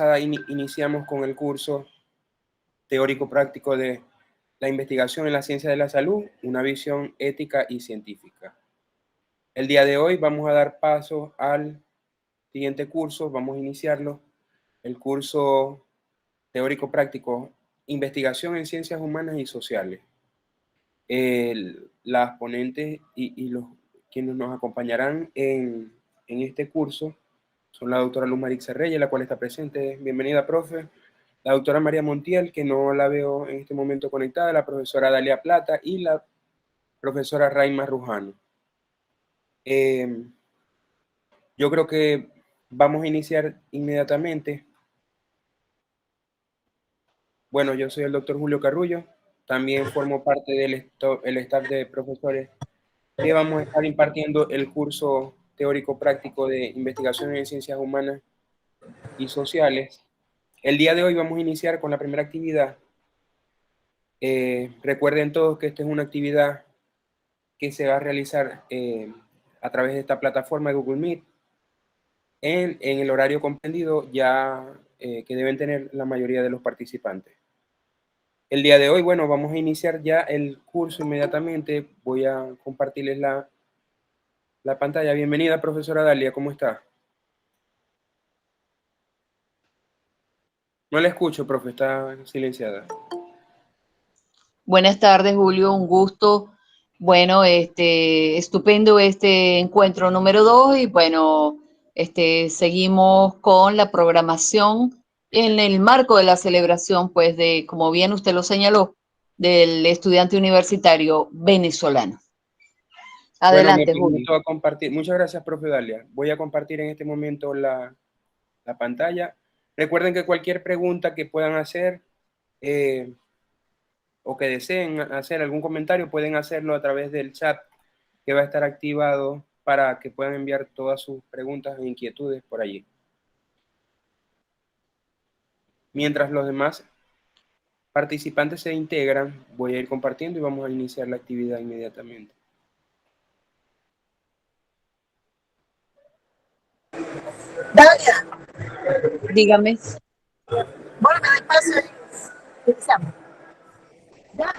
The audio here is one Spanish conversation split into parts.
pasada iniciamos con el curso teórico-práctico de la investigación en la ciencia de la salud, una visión ética y científica. El día de hoy vamos a dar paso al siguiente curso, vamos a iniciarlo, el curso teórico-práctico, investigación en ciencias humanas y sociales. Las ponentes y los quienes nos acompañarán en este curso son la doctora Luz Marixa Reyes, la cual está presente. Bienvenida, profe. La doctora María Montiel, que no la veo en este momento conectada, la profesora Dalia Plata y la profesora Raima Rujano. Yo creo que vamos a iniciar inmediatamente. Bueno, yo soy el doctor Julio Carrullo, también formo parte del staff de profesores que vamos a estar impartiendo el curso teórico-práctico de investigación en ciencias humanas y sociales. El día de hoy vamos a iniciar con la primera actividad. Recuerden todos que esta es una actividad que se va a realizar a través de esta plataforma de Google Meet en el horario comprendido ya que deben tener la mayoría de los participantes. El día de hoy, bueno, vamos a iniciar ya el curso inmediatamente. Voy a compartirles la pantalla. Bienvenida, profesora Dalia, ¿cómo está? No la escucho, profe, está silenciada. Buenas tardes, Julio, un gusto. Bueno, estupendo este encuentro número 2 y bueno, seguimos con la programación en el marco de la celebración, pues, de, como bien usted lo señaló, del estudiante universitario venezolano. Adelante, bueno, me Julio. permito compartir. Muchas gracias, profe Dalia. Voy a compartir en este momento la pantalla. Recuerden que cualquier pregunta que puedan hacer o que deseen hacer algún comentario, pueden hacerlo a través del chat que va a estar activado para que puedan enviar todas sus preguntas e inquietudes por allí. Mientras los demás participantes se integran, voy a ir compartiendo y vamos a iniciar la actividad inmediatamente. Dalia. Dígame. Bueno, me da paso. Iniciamos. ¿Ya?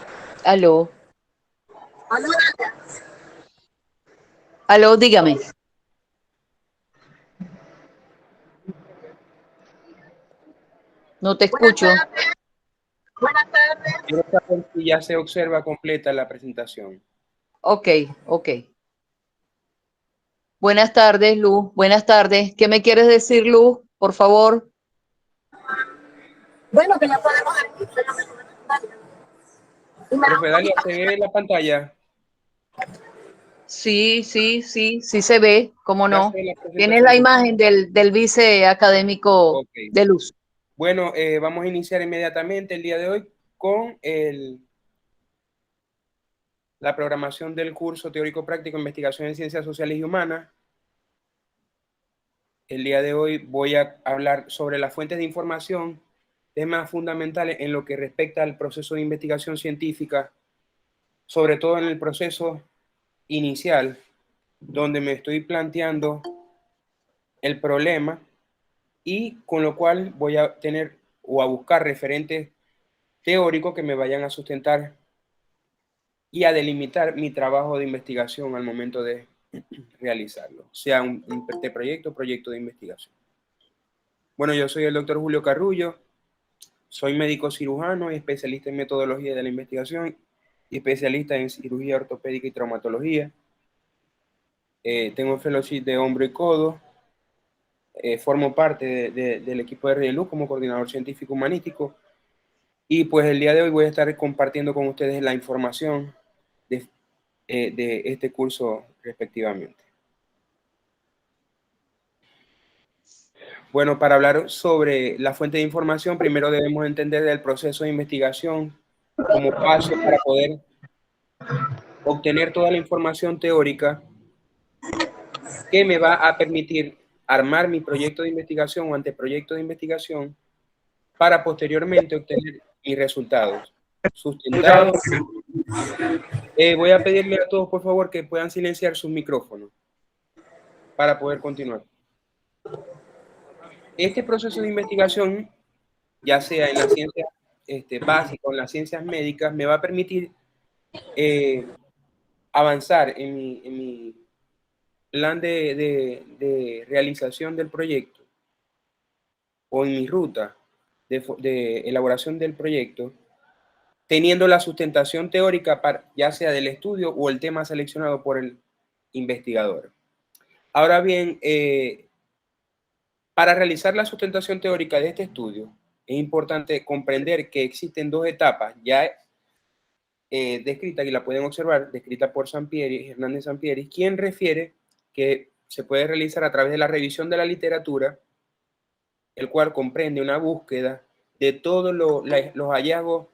Aló. Aló, Dalia. Aló, dígame. No te escucho. Buenas tardes. Quiero saber si ya se observa completa la presentación. Ok. Buenas tardes, Luz. Buenas tardes. ¿Qué me quieres decir, Luz? Por favor. Bueno, que ya podemos ver. Profe Dalia, ¿se ve la pantalla? Sí se ve, ¿cómo Ya no? se ve la Tienes la presentación. imagen del vice académico Okay. de Luz. Bueno, vamos a iniciar inmediatamente el día de hoy con la programación del curso teórico práctico Investigación en Ciencias Sociales y Humanas. El día de hoy voy a hablar sobre las fuentes de información, temas fundamentales en lo que respecta al proceso de investigación científica, sobre todo en el proceso inicial, donde me estoy planteando el problema y con lo cual voy a tener o a buscar referentes teóricos que me vayan a sustentar y a delimitar mi trabajo de investigación al momento de realizarlo, sea un proyecto de investigación. Bueno, yo soy el doctor Julio Carrullo, soy médico cirujano y especialista en metodología de la investigación y especialista en cirugía ortopédica y traumatología. Tengo un fellowship de hombro y codo. Formo parte del equipo de RIELU como coordinador científico humanístico. Y pues el día de hoy voy a estar compartiendo con ustedes la información de este curso respectivamente. Bueno, para hablar sobre la fuente de información, primero debemos entender el proceso de investigación como paso para poder obtener toda la información teórica que me va a permitir armar mi proyecto de investigación o anteproyecto de investigación para posteriormente obtener mis resultados sustentados. Voy a pedirle a todos, por favor, que puedan silenciar sus micrófonos para poder continuar. Este proceso de investigación, ya sea en las ciencias básicas o en las ciencias médicas, me va a permitir avanzar en mi plan de realización del proyecto o en mi ruta de elaboración del proyecto, teniendo la sustentación teórica ya sea del estudio o el tema seleccionado por el investigador. Ahora bien, para realizar la sustentación teórica de este estudio, es importante comprender que existen dos etapas ya descritas, y la pueden observar, descrita por Hernández Sampieri, quien refiere que se puede realizar a través de la revisión de la literatura, el cual comprende una búsqueda de todos los hallazgos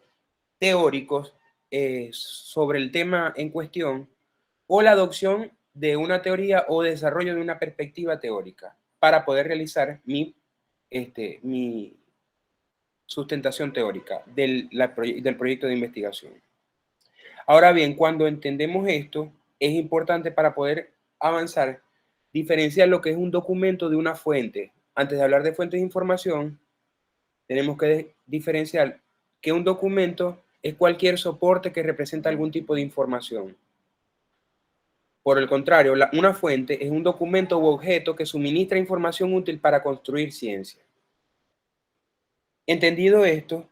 teóricos sobre el tema en cuestión, o la adopción de una teoría o desarrollo de una perspectiva teórica para poder realizar mi sustentación teórica del proyecto de investigación. Ahora bien, cuando entendemos esto, es importante para poder avanzar, diferenciar lo que es un documento de una fuente. Antes de hablar de fuentes de información, tenemos que diferenciar que un documento es cualquier soporte que representa algún tipo de información. Por el contrario, una fuente es un documento u objeto que suministra información útil para construir ciencia. Entendido esto,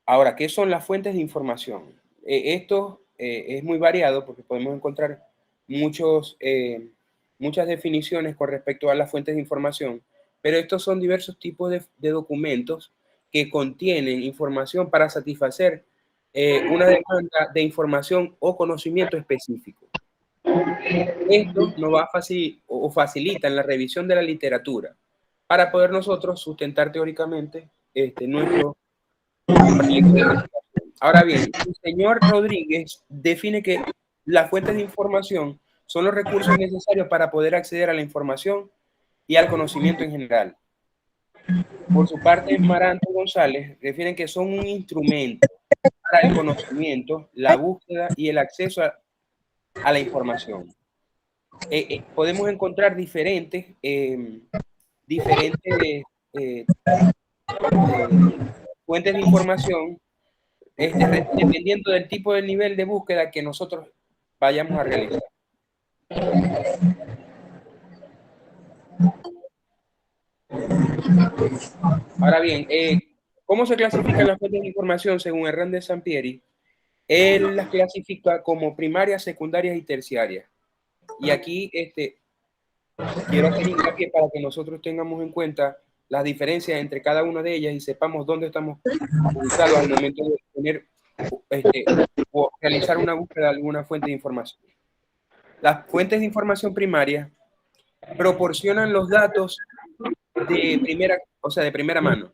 ahora, ¿qué son las fuentes de información? Esto es muy variado porque podemos encontrar muchas definiciones con respecto a las fuentes de información, pero estos son diversos tipos de documentos que contienen información para satisfacer una demanda de información o conocimiento específico. Esto nos va a facilita en la revisión de la literatura para poder nosotros sustentar teóricamente nuestro proyecto de investigación. Ahora bien, el señor Rodríguez define que las fuentes de información son los recursos necesarios para poder acceder a la información y al conocimiento en general. Por su parte, Maranto González refieren que son un instrumento para el conocimiento, la búsqueda y el acceso a la información. Podemos encontrar diferentes fuentes de información dependiendo del tipo de nivel de búsqueda que nosotros vayamos a realizar. Ahora bien, ¿cómo se clasifican las fuentes de información según Hernández Sampieri? Él las clasifica como primarias, secundarias y terciarias. Y aquí quiero hacer hincapié para que nosotros tengamos en cuenta las diferencias entre cada una de ellas y sepamos dónde estamos ubicados al momento de tener o realizar una búsqueda de alguna fuente de información. Las fuentes de información primaria proporcionan los datos de primera mano.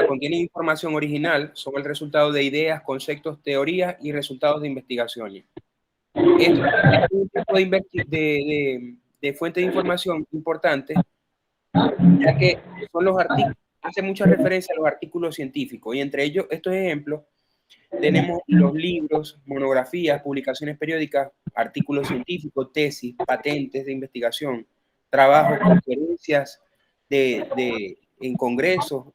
Contienen información original, son el resultado de ideas, conceptos, teorías y resultados de investigaciones. Esto es un tipo de fuente de información importante, ya que son los artículos, hace mucha referencia a los artículos científicos, y entre ellos, estos ejemplos, tenemos los libros, monografías, publicaciones periódicas, artículos científicos, tesis, patentes de investigación, trabajos, conferencias en congresos,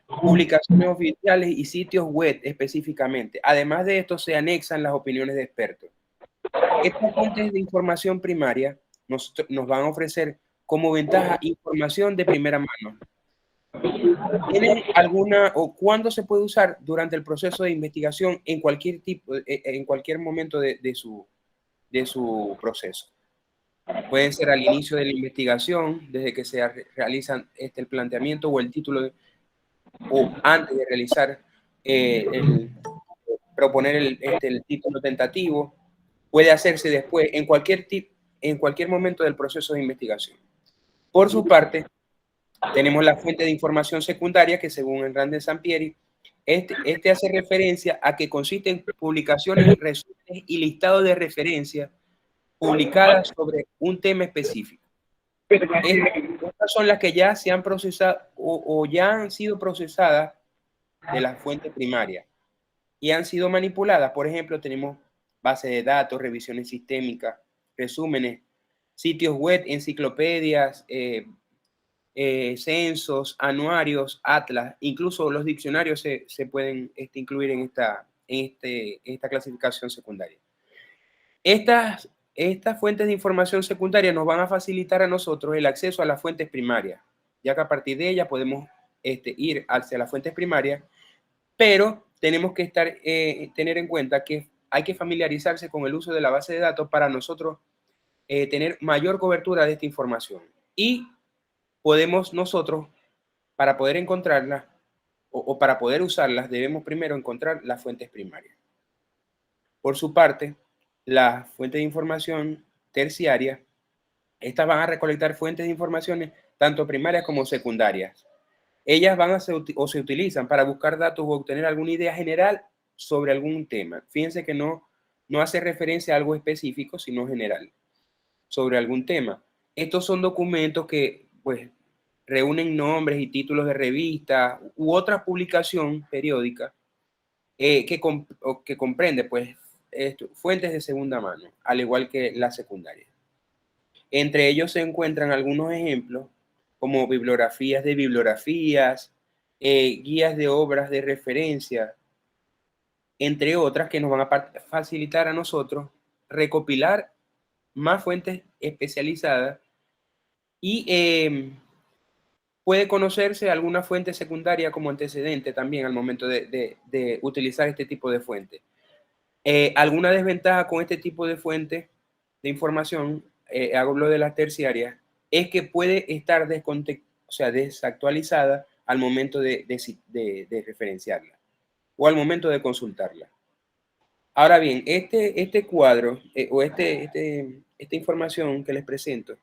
publicaciones oficiales y sitios web específicamente. Además de esto, se anexan las opiniones de expertos. Estas fuentes de información primaria nos van a ofrecer como ventaja información de primera mano. ¿Tienen alguna o cuándo se puede usar durante el proceso de investigación en cualquier momento de su proceso? Puede ser al inicio de la investigación, desde que se realizan el planteamiento o el título, o antes de realizar proponer el título tentativo. Puede hacerse después, en cualquier momento del proceso de investigación. Por su parte, tenemos la fuente de información secundaria, que según Hernández Sampieri, hace referencia a que consiste en publicaciones, resúmenes y listados de referencia publicadas sobre un tema específico. Estas son las que ya se han procesado o ya han sido procesadas de la fuente primaria y han sido manipuladas. Por ejemplo, tenemos bases de datos, revisiones sistémicas, resúmenes, sitios web, enciclopedias, censos, anuarios, atlas, incluso los diccionarios se pueden incluir en esta clasificación secundaria. Estas fuentes de información secundaria nos van a facilitar a nosotros el acceso a las fuentes primarias, ya que a partir de ellas podemos ir hacia las fuentes primarias, pero tenemos que tener en cuenta que hay que familiarizarse con el uso de la base de datos para nosotros tener mayor cobertura de esta información. Y podemos nosotros, para poder encontrarlas o para poder usarlas, debemos primero encontrar las fuentes primarias. Por su parte, las fuentes de información terciarias, estas van a recolectar fuentes de informaciones tanto primarias como secundarias. Ellas se utilizan para buscar datos o obtener alguna idea general sobre algún tema. Fíjense que no hace referencia a algo específico, sino general, sobre algún tema. Estos son documentos que, pues, reúnen nombres y títulos de revistas u otra publicación periódica que comprende, pues, fuentes de segunda mano, al igual que la secundaria. Entre ellos se encuentran algunos ejemplos, como bibliografías de bibliografías, guías de obras de referencia, entre otras que nos van a facilitar a nosotros recopilar más fuentes especializadas y puede conocerse alguna fuente secundaria como antecedente también al momento de utilizar este tipo de fuente. Alguna desventaja con este tipo de fuente de información, hablo de las terciarias, es que puede estar desactualizada al momento de referenciarla o al momento de consultarla. Ahora bien, este cuadro o esta información que les presento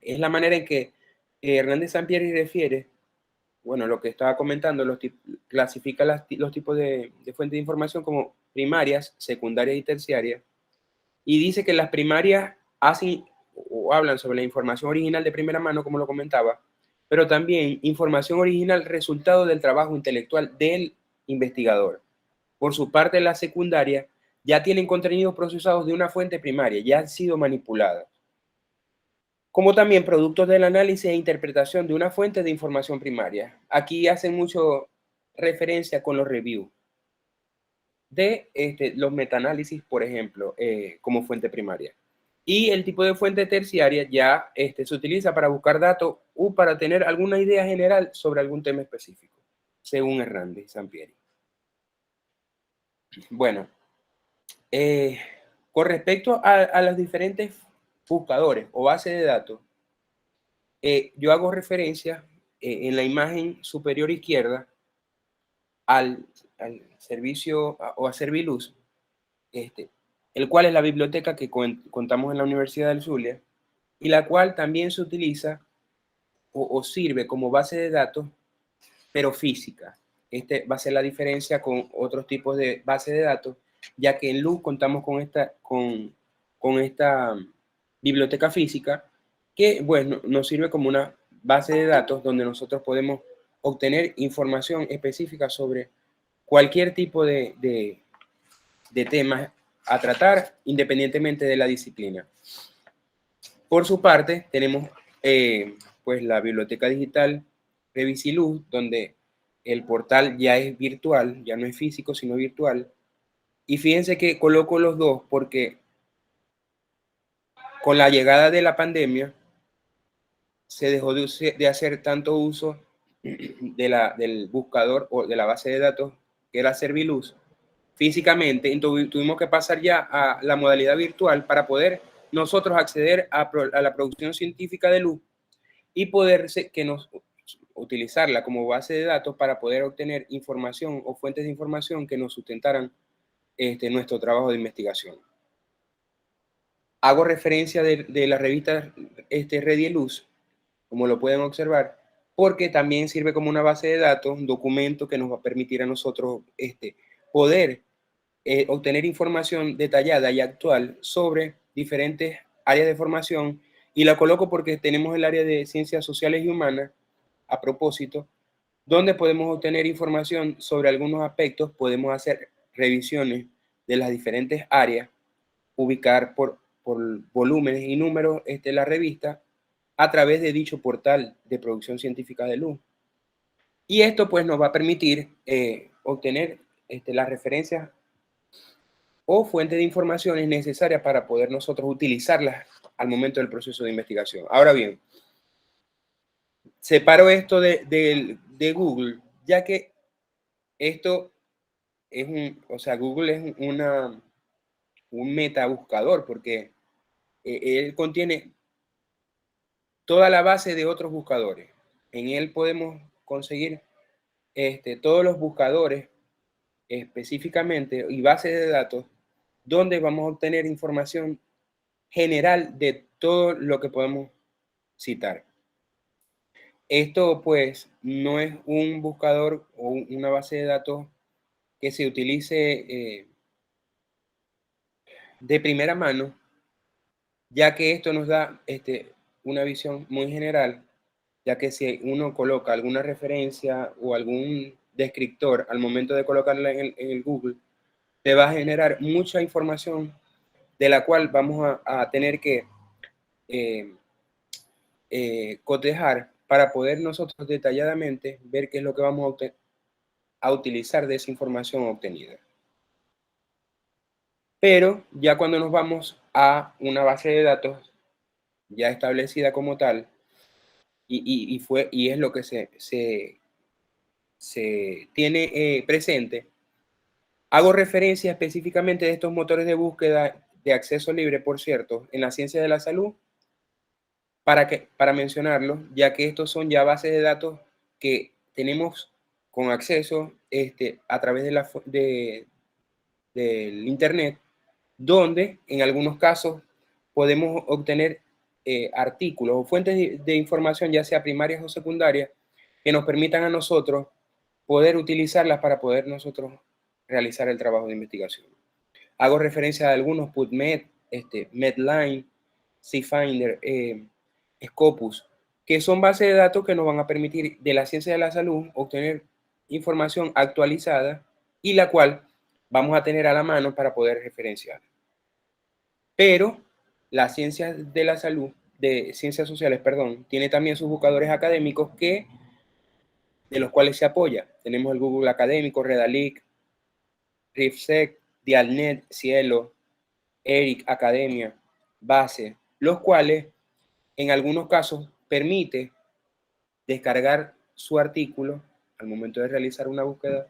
es la manera en que Hernández Sampieri refiere, bueno, lo que estaba comentando, clasifica los tipos de fuentes de información como primarias, secundarias y terciarias, y dice que las primarias hacen o hablan sobre la información original de primera mano, como lo comentaba, pero también información original resultado del trabajo intelectual del investigador. Por su parte, la secundaria ya tienen contenidos procesados de una fuente primaria, ya han sido manipulados, como también productos del análisis e interpretación de una fuente de información primaria. Aquí hacen mucho referencia con los reviews de los metaanálisis, por ejemplo, como fuente primaria. Y el tipo de fuente terciaria ya se utiliza para buscar datos o para tener alguna idea general sobre algún tema específico, según Hernández Sampieri. Bueno, con respecto a los diferentes buscadores o bases de datos, yo hago referencia en la imagen superior izquierda al servicio o a Serviluz, el cual es la biblioteca que contamos en la Universidad del Zulia y la cual también se utiliza o sirve como base de datos, pero física. Va a ser la diferencia con otros tipos de base de datos, ya que en Luz contamos con esta biblioteca física que, bueno, nos sirve como una base de datos donde nosotros podemos obtener información específica sobre cualquier tipo de temas a tratar independientemente de la disciplina. Por su parte, tenemos pues la biblioteca digital Revisiluz, donde el portal ya es virtual, ya no es físico, sino virtual. Y fíjense que coloco los dos porque con la llegada de la pandemia se dejó de hacer tanto uso del buscador o de la base de datos que era Serviluz físicamente, entonces tuvimos que pasar ya a la modalidad virtual para poder nosotros acceder a la producción científica de Luz y poder utilizarla como base de datos para poder obtener información o fuentes de información que nos sustentaran nuestro trabajo de investigación. Hago referencia de la revista Redieluz, como lo pueden observar, porque también sirve como una base de datos, un documento que nos va a permitir a nosotros poder obtener información detallada y actual sobre diferentes áreas de formación, y la coloco porque tenemos el área de ciencias sociales y humanas, a propósito, donde podemos obtener información sobre algunos aspectos, podemos hacer revisiones de las diferentes áreas, ubicar por volúmenes y números la revista, a través de dicho portal de producción científica de luz. Y esto pues nos va a permitir obtener las referencias o fuentes de informaciones necesarias para poder nosotros utilizarlas al momento del proceso de investigación. Ahora bien, separo esto de Google, ya que esto es Google es un metabuscador, porque él contiene toda la base de otros buscadores. En él podemos conseguir todos los buscadores específicamente y bases de datos donde vamos a obtener información general de todo lo que podemos citar. Esto pues no es un buscador o una base de datos que se utilice de primera mano, ya que esto nos da una visión muy general, ya que si uno coloca alguna referencia o algún descriptor al momento de colocarla en el Google, te va a generar mucha información de la cual vamos a tener que cotejar para poder nosotros detalladamente ver qué es lo que vamos a utilizar de esa información obtenida. Pero ya cuando nos vamos a una base de datos ya establecida como tal, y es lo que se tiene presente, hago referencia específicamente de estos motores de búsqueda de acceso libre, por cierto, en la ciencia de la salud, para mencionarlo, ya que estos son ya bases de datos que tenemos con acceso a través del Internet, donde en algunos casos podemos obtener artículos o fuentes de información, ya sea primarias o secundarias, que nos permitan a nosotros poder utilizarlas para poder nosotros realizar el trabajo de investigación. Hago referencia a algunos: PubMed, Medline, SciFinder, Scopus, que son bases de datos que nos van a permitir de la ciencia de la salud obtener información actualizada y la cual vamos a tener a la mano para poder referenciar. Pero la ciencia de la salud, de ciencias sociales, perdón, tiene también sus buscadores académicos de los cuales se apoya. Tenemos el Google Académico, Redalyc, RIFSEC, Dialnet, Cielo, ERIC, Academia, Base, los cuales en algunos casos permite descargar su artículo al momento de realizar una búsqueda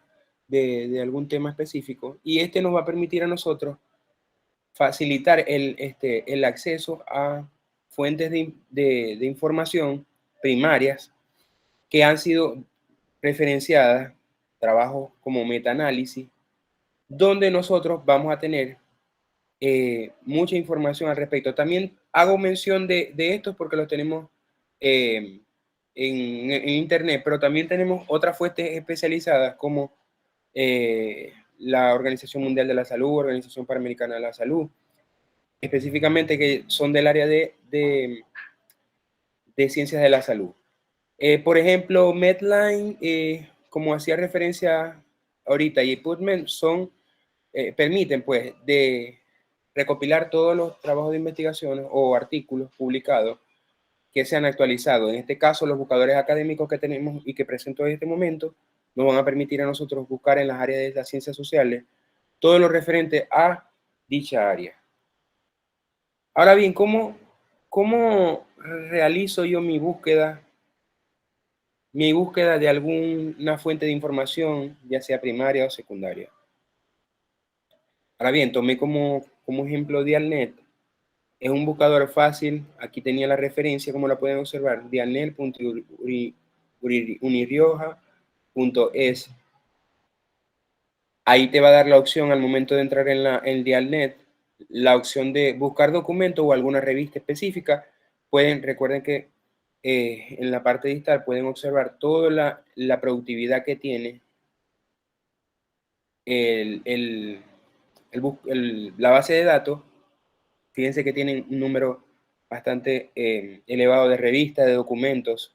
de algún tema específico, y nos va a permitir a nosotros facilitar el acceso a fuentes de información primarias que han sido referenciadas, trabajos como metaanálisis, donde nosotros vamos a tener mucha información al respecto. También hago mención de estos porque los tenemos en Internet, pero también tenemos otras fuentes especializadas como la Organización Mundial de la Salud, Organización Panamericana de la Salud, específicamente que son del área de ciencias de la salud. Por ejemplo, Medline, como hacía referencia ahorita, y PubMed permiten pues de recopilar todos los trabajos de investigación o artículos publicados que se han actualizado. En este caso, los buscadores académicos que tenemos y que presento en este momento nos van a permitir a nosotros buscar en las áreas de las ciencias sociales todo lo referente a dicha área. Ahora bien, ¿cómo realizo yo mi búsqueda de alguna fuente de información, ya sea primaria o secundaria? Ahora bien, tomé como ejemplo Dialnet. Es un buscador fácil. Aquí tenía la referencia, como la pueden observar, dialnet.unirioja.es. Ahí te va a dar la opción al momento de entrar en Dialnet, la opción de buscar documento o alguna revista específica. Recuerden que en la parte distal pueden observar toda la productividad que tiene la base de datos. Fíjense que tienen un número bastante elevado de revistas, de documentos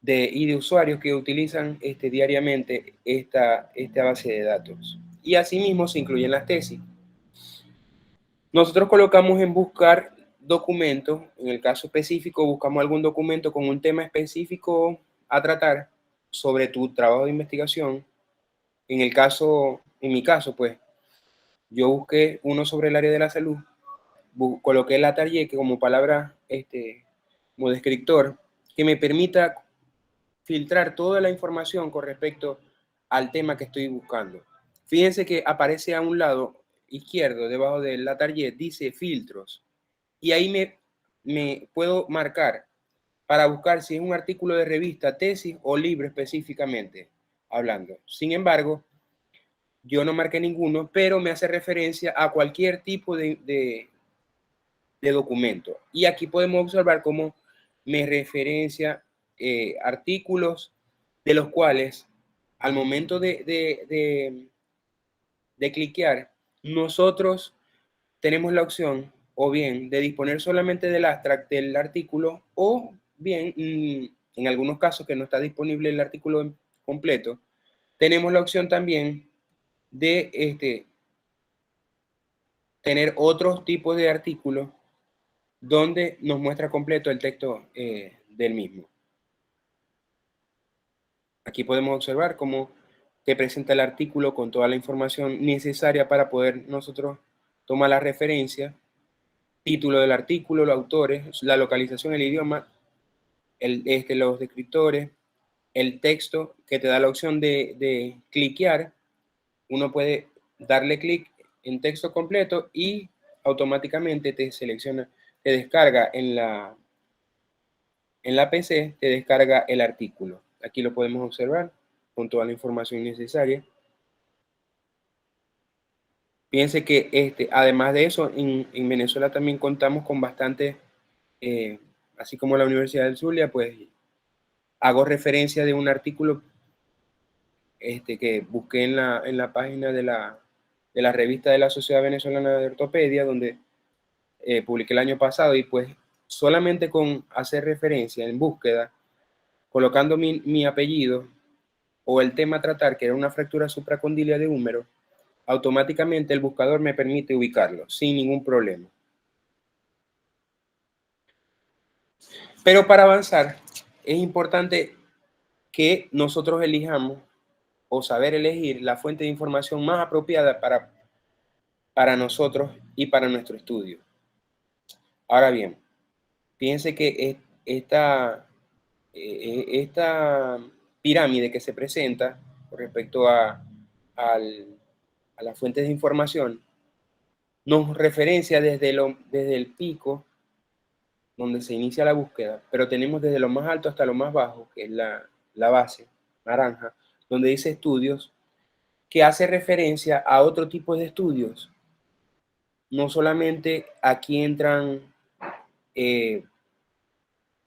y de usuarios que utilizan diariamente esta base de datos. Y asimismo se incluyen las tesis. Nosotros colocamos en buscar documento. En el caso específico, buscamos algún documento con un tema específico a tratar sobre tu trabajo de investigación. En mi caso, pues, yo busqué uno sobre el área de la salud, coloqué la tarea que como palabra, como descriptor, que me permita filtrar toda la información con respecto al tema que estoy buscando. Fíjense que aparece a un lado izquierdo, debajo de la tarea, dice filtros. Y ahí me puedo marcar para buscar si es un artículo de revista, tesis o libro específicamente hablando. Sin embargo, yo no marqué ninguno, pero me hace referencia a cualquier tipo de documento. Y aquí podemos observar cómo me referencia artículos de los cuales al momento de cliquear, nosotros tenemos la opción o bien de disponer solamente del abstract del artículo o bien, en algunos casos que no está disponible el artículo completo, tenemos la opción también de tener otros tipos de artículos donde nos muestra completo el texto del mismo. Aquí podemos observar cómo te presenta el artículo con toda la información necesaria para poder nosotros tomar la referencia, título del artículo, los autores, la localización, el idioma, los descriptores, el texto que te da la opción de cliquear. Uno puede darle clic en texto completo y automáticamente te selecciona, te descarga en la PC, te descarga el artículo. Aquí lo podemos observar con toda la información necesaria. Piense que además de eso, en Venezuela también contamos con bastante, así como la Universidad del Zulia, pues hago referencia de un artículo que busqué en la página de la revista de la Sociedad Venezolana de Ortopedia, donde publiqué el año pasado, y pues solamente con hacer referencia en búsqueda, colocando mi apellido o el tema a tratar, que era una fractura supracondilia de húmero, automáticamente el buscador me permite ubicarlo sin ningún problema. Pero para avanzar, es importante que nosotros elijamos o saber elegir la fuente de información más apropiada para nosotros y para nuestro estudio. Ahora bien, fíjense que esta pirámide que se presenta con respecto a las fuentes de información nos referencia desde el pico donde se inicia la búsqueda, pero tenemos desde lo más alto hasta lo más bajo, que es la base naranja, donde dice estudios, que hace referencia a otro tipo de estudios. No solamente aquí entran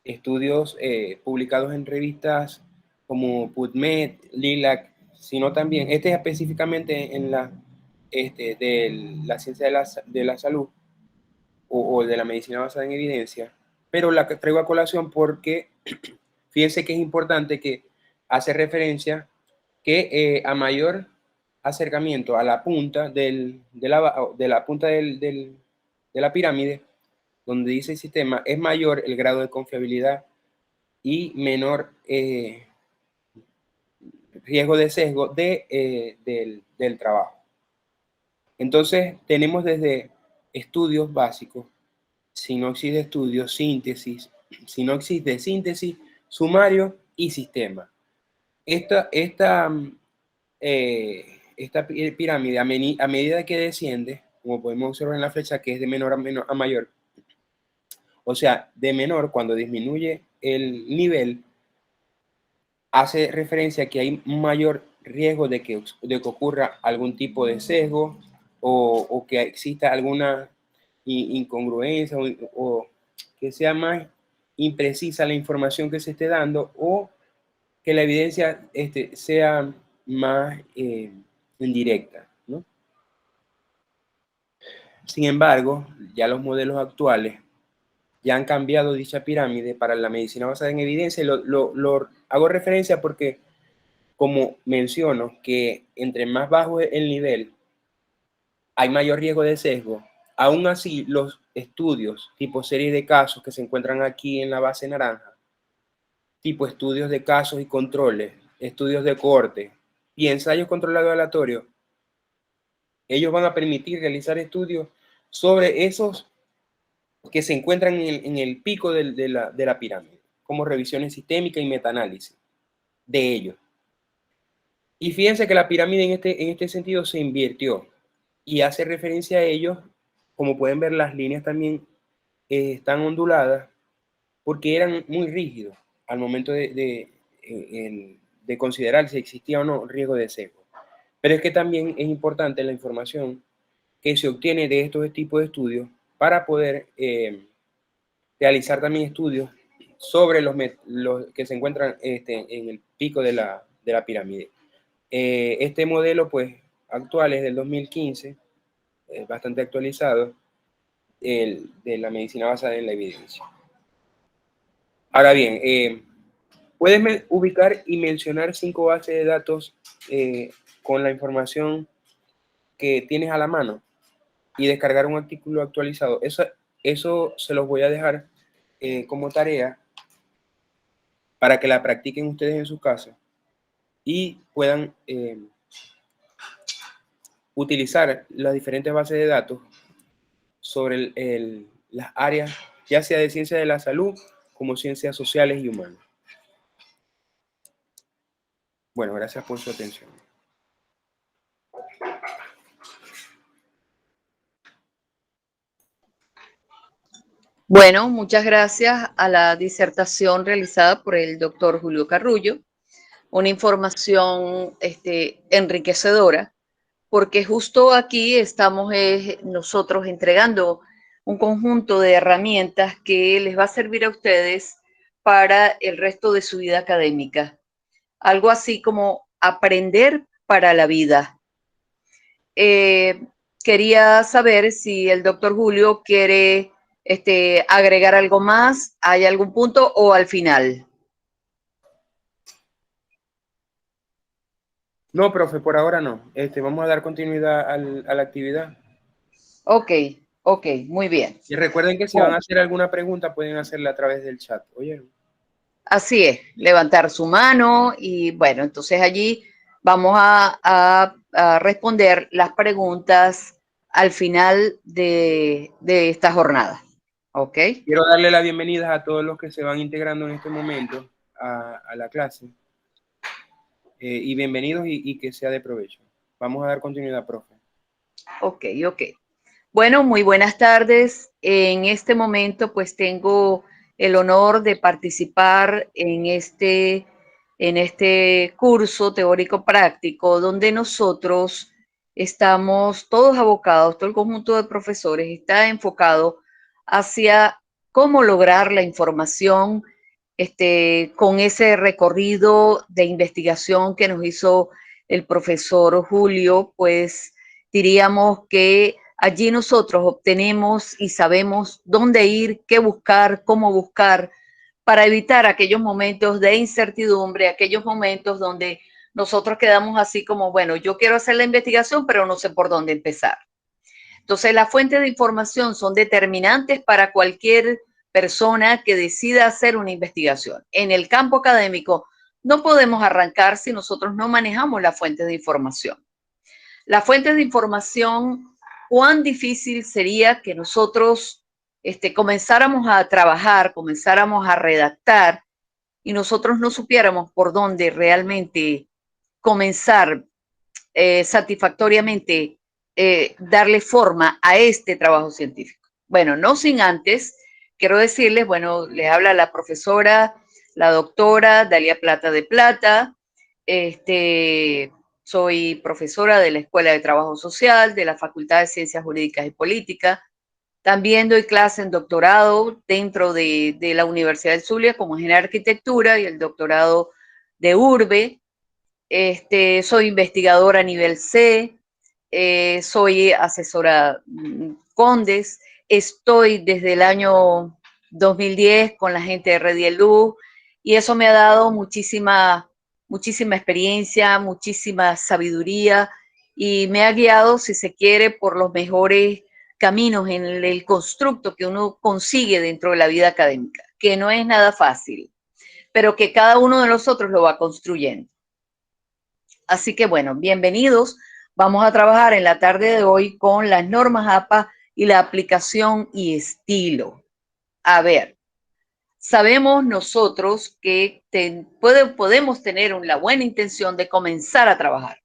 estudios publicados en revistas como PubMed, LILAC, sino también, específicamente en de la ciencia de la salud o de la medicina basada en evidencia, pero la traigo a colación porque fíjense que es importante que hace referencia que a mayor acercamiento a la punta de la punta de la pirámide, donde dice el sistema, es mayor el grado de confiabilidad y menor riesgo de sesgo del trabajo. Entonces, tenemos desde estudios básicos, sinopsis de estudio, síntesis, sinopsis de síntesis, sumario y sistema. Esta pirámide, a medida que desciende, como podemos observar en la flecha, que es de menor a mayor, o sea, de menor, cuando disminuye el nivel, hace referencia a que hay un mayor riesgo de que ocurra algún tipo de sesgo o que exista alguna incongruencia o que sea más imprecisa la información que se esté dando o que la evidencia sea más indirecta, ¿no? Sin embargo, ya los modelos actuales ya han cambiado dicha pirámide para la medicina basada en evidencia. Lo hago referencia porque, como menciono, que entre más bajo el nivel hay mayor riesgo de sesgo, Aún así, los estudios tipo series de casos que se encuentran aquí en la base naranja, tipo estudios de casos y controles, estudios de corte y ensayos controlados aleatorios, ellos van a permitir realizar estudios sobre esos que se encuentran en el pico de la pirámide, como revisiones sistémicas y metaanálisis de ellos. Y fíjense que la pirámide en este sentido se invirtió y hace referencia a ellos, como pueden ver las líneas también están onduladas, porque eran muy rígidos al momento de considerar si existía o no riesgo de sesgo. Pero es que también es importante la información que se obtiene de estos tipos de estudios para poder realizar también estudios sobre los que se encuentran en el pico de la pirámide. Este modelo, pues, actual es del 2015, es bastante actualizado, de la medicina basada en la evidencia. Ahora bien, puedes ubicar y mencionar 5 bases de datos con la información que tienes a la mano y descargar un artículo actualizado. Eso se los voy a dejar como tarea para que la practiquen ustedes en su casa y puedan utilizar las diferentes bases de datos sobre las áreas, ya sea de ciencia de la salud como ciencias sociales y humanas. Bueno, gracias por su atención. Bueno, muchas gracias a la disertación realizada por el doctor Julio Carrullo. Una información enriquecedora, porque justo aquí estamos nosotros entregando un conjunto de herramientas que les va a servir a ustedes para el resto de su vida académica. Algo así como aprender para la vida. Quería saber si el doctor Julio quiere agregar algo más, ¿hay algún punto o al final? No, profe, por ahora no. Vamos a dar continuidad a la actividad. Ok, muy bien. Y recuerden que si van a hacer alguna pregunta, pueden hacerla a través del chat. ¿Oyeron? Así es, levantar su mano y bueno, entonces allí vamos a responder las preguntas al final de esta jornada. ¿Ok? Quiero darle la bienvenida a todos los que se van integrando en este momento a la clase. Y bienvenidos y que sea de provecho. Vamos a dar continuidad, profe. Ok. Bueno, muy buenas tardes. En este momento, pues tengo el honor de participar en este curso teórico práctico donde nosotros estamos todos abocados, todo el conjunto de profesores está enfocado hacia cómo lograr la información con ese recorrido de investigación que nos hizo el profesor Julio, pues diríamos que allí nosotros obtenemos y sabemos dónde ir, qué buscar, cómo buscar, para evitar aquellos momentos de incertidumbre, aquellos momentos donde nosotros quedamos así como, bueno, yo quiero hacer la investigación, pero no sé por dónde empezar. Entonces, las fuentes de información son determinantes para cualquier persona que decida hacer una investigación. En el campo académico, no podemos arrancar si nosotros no manejamos las fuentes de información. Las fuentes de información, cuán difícil sería que nosotros comenzáramos a trabajar, comenzáramos a redactar y nosotros no supiéramos por dónde realmente comenzar satisfactoriamente darle forma a este trabajo científico. Bueno, no sin antes, quiero decirles, bueno, les habla la profesora, la doctora Dalia Plata de Plata, soy profesora de la Escuela de Trabajo Social, de la Facultad de Ciencias Jurídicas y Políticas. También doy clase en doctorado dentro de la Universidad del Zulia como en arquitectura y el doctorado de URBE. Soy investigadora a nivel C, soy asesora Condes, estoy desde el año 2010 con la gente de Redieluz y eso me ha dado muchísima experiencia, muchísima sabiduría y me ha guiado, si se quiere, por los mejores caminos, en el constructo que uno consigue dentro de la vida académica, que no es nada fácil, pero que cada uno de nosotros lo va construyendo. Así que bueno, bienvenidos. Vamos a trabajar en la tarde de hoy con las normas APA y la aplicación y estilo. A ver, sabemos nosotros que podemos tener la buena intención de comenzar a trabajar,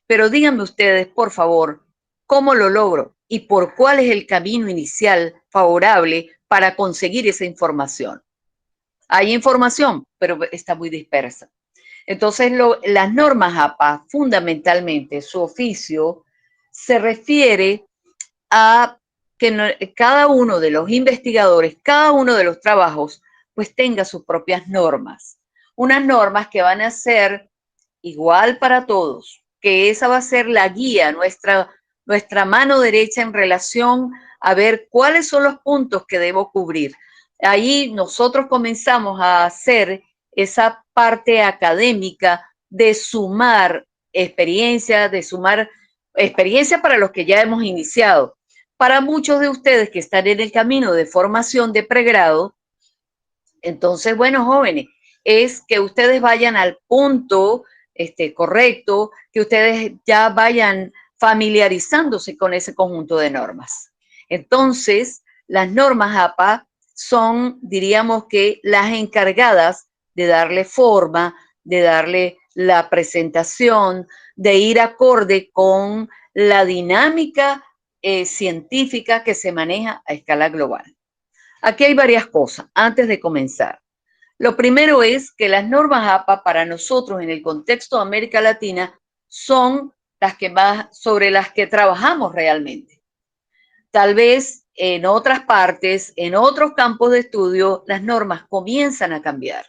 pero díganme ustedes, por favor, ¿cómo lo logro y por cuál es el camino inicial favorable para conseguir esa información? Hay información, pero está muy dispersa. Entonces, las normas APA, fundamentalmente, su oficio se refiere a que cada uno de los investigadores, cada uno de los trabajos, pues tenga sus propias normas. Unas normas que van a ser igual para todos, que esa va a ser la guía, nuestra mano derecha en relación a ver cuáles son los puntos que debo cubrir. Ahí nosotros comenzamos a hacer esa parte académica de sumar experiencia, para los que ya hemos iniciado. Para muchos de ustedes que están en el camino de formación de pregrado, entonces, bueno, jóvenes, es que ustedes vayan al punto correcto, que ustedes ya vayan familiarizándose con ese conjunto de normas. Entonces, las normas APA son, diríamos que, las encargadas de darle forma, de darle la presentación, de ir acorde con la dinámica científica que se maneja a escala global. Aquí hay varias cosas antes de comenzar. Lo primero es que las normas APA para nosotros en el contexto de América Latina son sobre las que trabajamos realmente. Tal vez en otras partes, en otros campos de estudio, las normas comienzan a cambiar.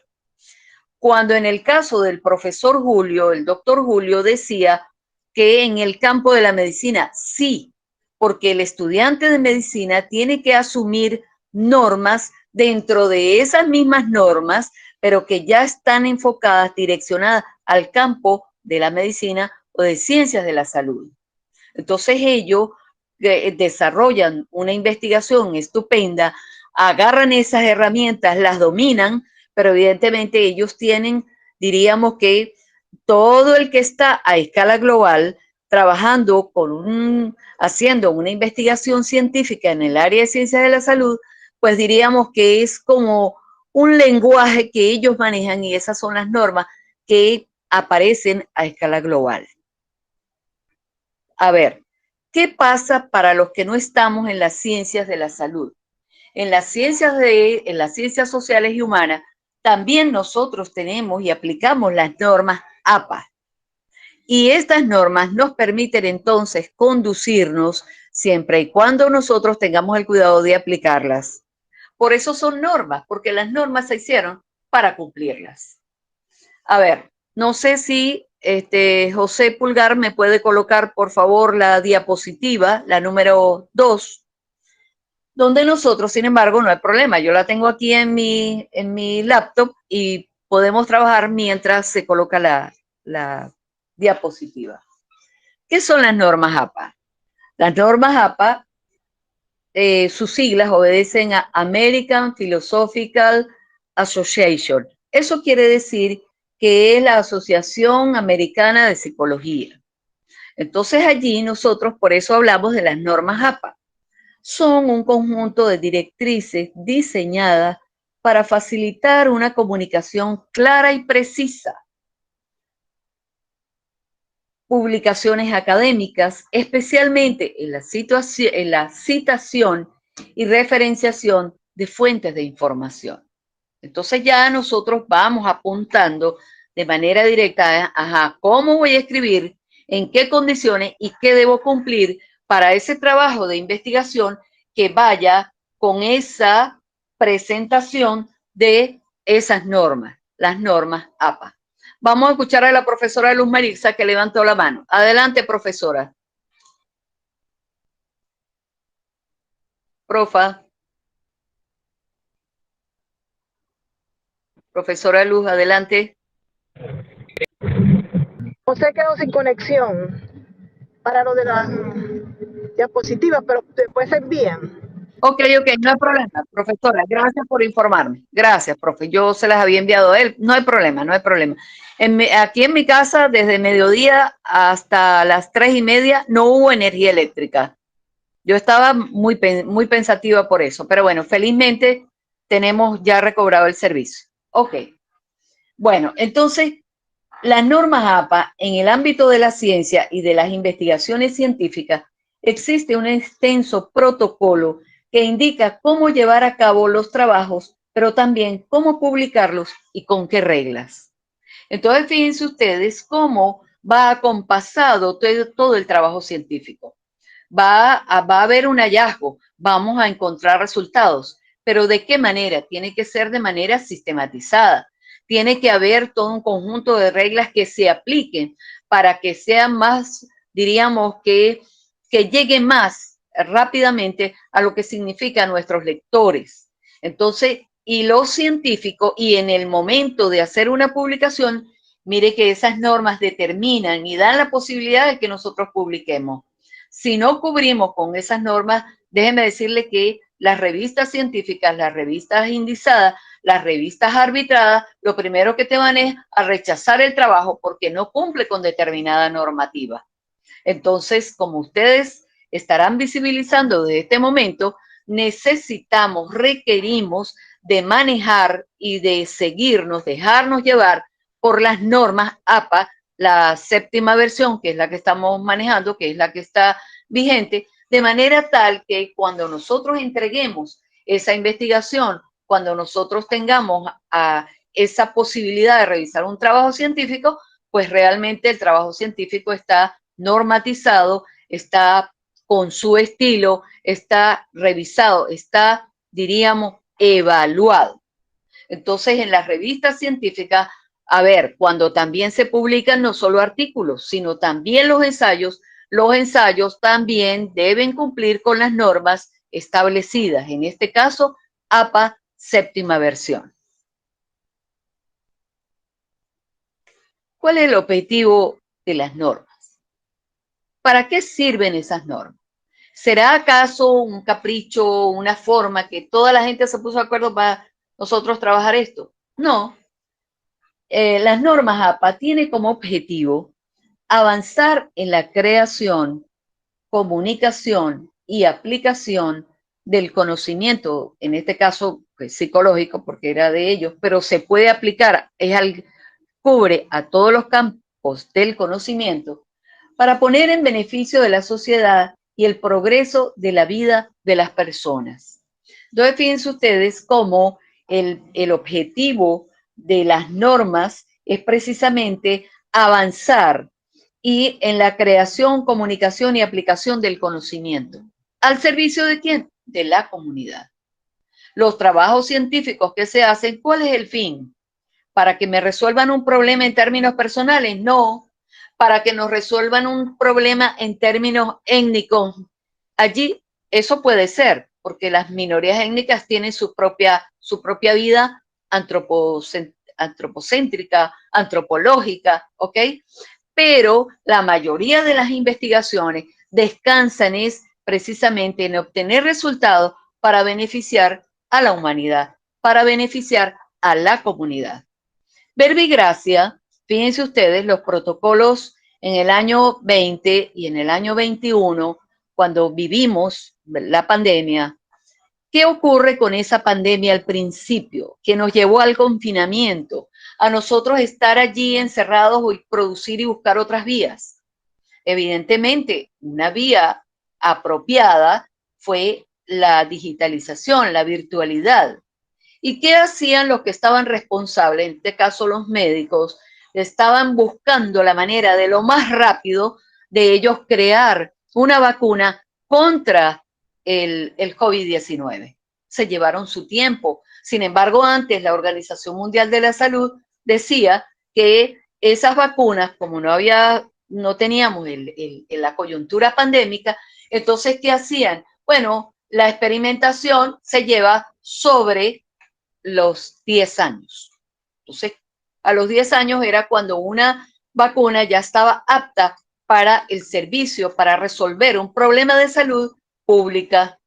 Cuando en el caso del profesor Julio, el doctor Julio decía que en el campo de la medicina sí, porque el estudiante de medicina tiene que asumir normas dentro de esas mismas normas, pero que ya están enfocadas, direccionadas al campo de la medicina o de ciencias de la salud. Entonces ellos desarrollan una investigación estupenda, agarran esas herramientas, las dominan, pero evidentemente ellos tienen, diríamos que todo el que está a escala global trabajando haciendo una investigación científica en el área de ciencias de la salud, pues diríamos que es como un lenguaje que ellos manejan y esas son las normas que aparecen a escala global. A ver, ¿qué pasa para los que no estamos en las ciencias de la salud? En las ciencias sociales y humanas, también nosotros tenemos y aplicamos las normas APA. Y estas normas nos permiten entonces conducirnos siempre y cuando nosotros tengamos el cuidado de aplicarlas. Por eso son normas, porque las normas se hicieron para cumplirlas. A ver, no sé si José Pulgar me puede colocar, por favor, la diapositiva, la número 2, donde nosotros, sin embargo, no hay problema. Yo la tengo aquí en mi laptop y podemos trabajar mientras se coloca la diapositiva. ¿Qué son las normas APA? Las normas APA, sus siglas obedecen a American Philosophical Association. Eso quiere decir que es la Asociación Americana de Psicología. Entonces allí nosotros por eso hablamos de las normas APA. Son un conjunto de directrices diseñadas para facilitar una comunicación clara y precisa. Publicaciones académicas, especialmente en la citación y referenciación de fuentes de información. Entonces ya nosotros vamos apuntando de manera directa, ¿cómo voy a escribir? ¿En qué condiciones? ¿Y qué debo cumplir para ese trabajo de investigación que vaya con esa presentación de esas normas, las normas APA? Vamos a escuchar a la profesora Luz Marixa que levantó la mano. Adelante, profesora. Profa. Profesora Luz, adelante. José quedó sin conexión para lo de la... diapositivas, pero después se envían. Ok, no hay problema, profesora. Gracias por informarme. Gracias, profe. Yo se las había enviado a él. No hay problema, no hay problema. Aquí en mi casa, desde mediodía hasta las 3:30, no hubo energía eléctrica. Yo estaba muy pensativa por eso. Pero bueno, felizmente tenemos ya recobrado el servicio. Ok. Bueno, entonces, las normas APA en el ámbito de la ciencia y de las investigaciones científicas, existe un extenso protocolo que indica cómo llevar a cabo los trabajos, pero también cómo publicarlos y con qué reglas. Entonces, fíjense ustedes cómo va acompasado todo el trabajo científico. Va a haber un hallazgo, vamos a encontrar resultados, pero ¿de qué manera? Tiene que ser de manera sistematizada. Tiene que haber todo un conjunto de reglas que se apliquen para que sean más, diríamos, que lleguen más rápidamente a lo que significa nuestros lectores. Entonces, y los científicos, y en el momento de hacer una publicación, mire que esas normas determinan y dan la posibilidad de que nosotros publiquemos. Si no cubrimos con esas normas, déjeme decirle que las revistas científicas, las revistas indizadas, las revistas arbitradas, lo primero que te van es a rechazar el trabajo porque no cumple con determinada normativa. Entonces, como ustedes estarán visibilizando desde este momento, necesitamos, requerimos de manejar y de seguirnos, dejarnos llevar por las normas APA, la 7ª versión, que es la que estamos manejando, que es la que está vigente, de manera tal que cuando nosotros entreguemos esa investigación, cuando nosotros tengamos esa posibilidad de revisar un trabajo científico, pues realmente el trabajo científico está normatizado, está con su estilo, está revisado, está, diríamos, evaluado. Entonces, en las revistas científicas, a ver, cuando también se publican no solo artículos, sino también los ensayos también deben cumplir con las normas establecidas, en este caso, APA 7ª versión. ¿Cuál es el objetivo de las normas? ¿Para qué sirven esas normas? ¿Será acaso un capricho, una forma que toda la gente se puso de acuerdo para nosotros trabajar esto? No. Las normas APA tienen como objetivo avanzar en la creación, comunicación y aplicación del conocimiento, en este caso pues, psicológico, porque era de ellos, pero se puede aplicar, cubre a todos los campos del conocimiento para poner en beneficio de la sociedad y el progreso de la vida de las personas. Entonces, fíjense ustedes cómo el objetivo de las normas es precisamente avanzar y en la creación, comunicación y aplicación del conocimiento. ¿Al servicio de quién? De la comunidad. Los trabajos científicos que se hacen, ¿cuál es el fin? ¿Para que me resuelvan un problema en términos personales? No. Para que nos resuelvan un problema en términos étnicos. Allí eso puede ser, porque las minorías étnicas tienen su propia vida antropocéntrica, antropológica, ¿ok? Pero la mayoría de las investigaciones descansan precisamente en obtener resultados para beneficiar a la humanidad, para beneficiar a la comunidad. Verbigracia, fíjense ustedes, los protocolos en el año 20 y en el año 21, cuando vivimos la pandemia, ¿qué ocurre con esa pandemia al principio? Que nos llevó al confinamiento, a nosotros estar allí encerrados y producir y buscar otras vías. Evidentemente, una vía apropiada fue la digitalización, la virtualidad. ¿Y qué hacían los que estaban responsables? En este caso, los médicos estaban buscando la manera de lo más rápido de ellos crear una vacuna contra el COVID-19. Se llevaron su tiempo. Sin embargo, antes la Organización Mundial de la Salud decía que esas vacunas, como no teníamos la coyuntura pandémica, entonces, ¿qué hacían? Bueno, la experimentación se lleva sobre los 10 años. Entonces, a los 10 años era cuando una vacuna ya estaba apta para el servicio, para resolver un problema de salud pública.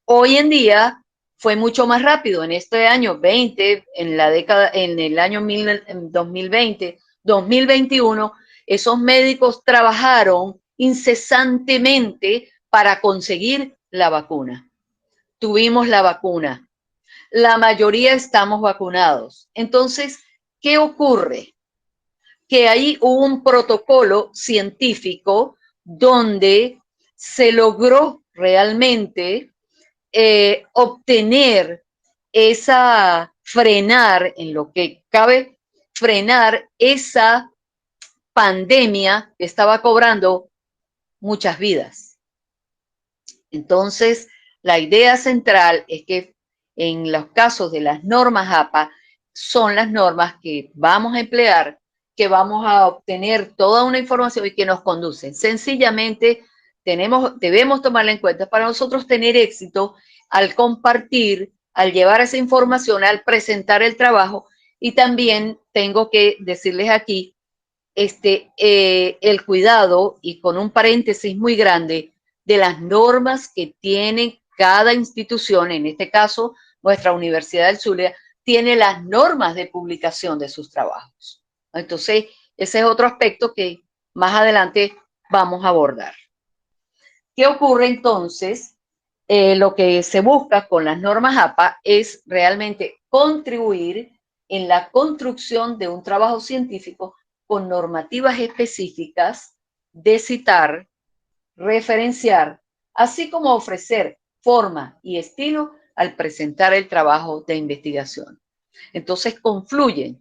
Hoy en día fue mucho más rápido. En este año 20, en la década, en el año 2020, 2021, esos médicos trabajaron incesantemente para conseguir la vacuna. Tuvimos la vacuna. La mayoría estamos vacunados. Entonces, ¿qué ocurre? Que ahí hubo un protocolo científico donde se logró realmente obtener frenar, en lo que cabe, frenar esa pandemia que estaba cobrando muchas vidas. Entonces, la idea central es que en los casos de las normas APA, son las normas que vamos a emplear, que vamos a obtener toda una información y que nos conducen. Sencillamente, debemos tomarla en cuenta para nosotros tener éxito al compartir, al llevar esa información, al presentar el trabajo. Y también tengo que decirles aquí el cuidado, y con un paréntesis muy grande, de las normas que tiene cada institución. En este caso, nuestra Universidad del Zulia tiene las normas de publicación de sus trabajos. Entonces, ese es otro aspecto que más adelante vamos a abordar. ¿Qué ocurre entonces? Lo que se busca con las normas APA es realmente contribuir en la construcción de un trabajo científico con normativas específicas de citar, referenciar, así como ofrecer forma y estilo al presentar el trabajo de investigación. Entonces confluyen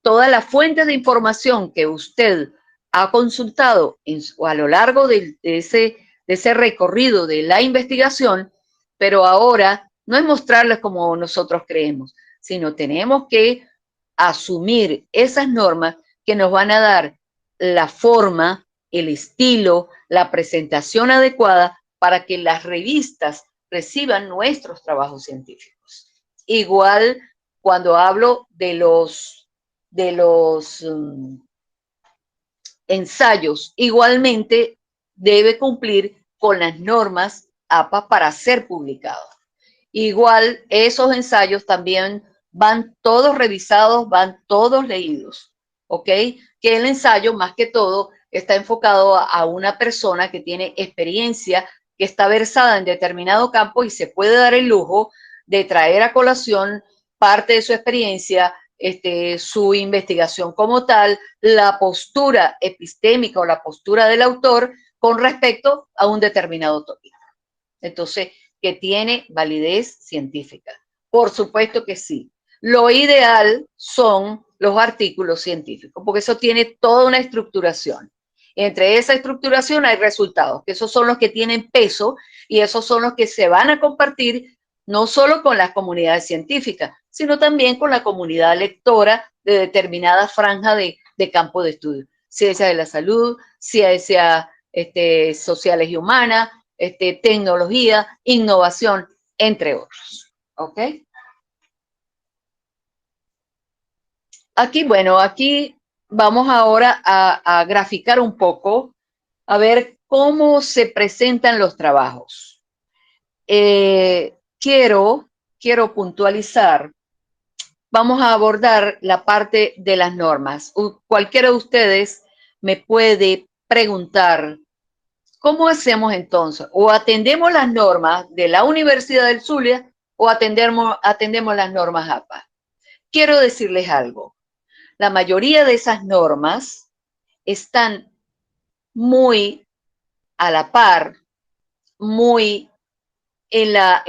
todas las fuentes de información que usted ha consultado a lo largo de ese recorrido de la investigación, pero ahora no es mostrarles como nosotros creemos, sino tenemos que asumir esas normas que nos van a dar la forma, el estilo, la presentación adecuada para que las revistas reciban nuestros trabajos científicos. Igual cuando hablo de los ensayos, igualmente debe cumplir con las normas APA para ser publicado. Igual esos ensayos también van todos revisados, van todos leídos, ¿ok? Que el ensayo, más que todo, está enfocado a una persona que tiene experiencia, que está versada en determinado campo y se puede dar el lujo de traer a colación parte de su experiencia, su investigación como tal, la postura epistémica o la postura del autor con respecto a un determinado tópico. Entonces, que tiene validez científica. Por supuesto que sí. Lo ideal son los artículos científicos, porque eso tiene toda una estructuración. Entre esa estructuración hay resultados, que esos son los que tienen peso y esos son los que se van a compartir no solo con las comunidades científicas, sino también con la comunidad lectora de determinada franja de campo de estudio. Ciencia de la salud, ciencias sociales y humanas, tecnología, innovación, entre otros. ¿Ok? Aquí, bueno, aquí vamos ahora a graficar un poco, a ver cómo se presentan los trabajos. Quiero puntualizar, vamos a abordar la parte de las normas. Cualquiera de ustedes me puede preguntar, ¿cómo hacemos entonces? ¿O atendemos las normas de la Universidad del Zulia o atendemos las normas APA? Quiero decirles algo. La mayoría de esas normas están muy a la par, muy en la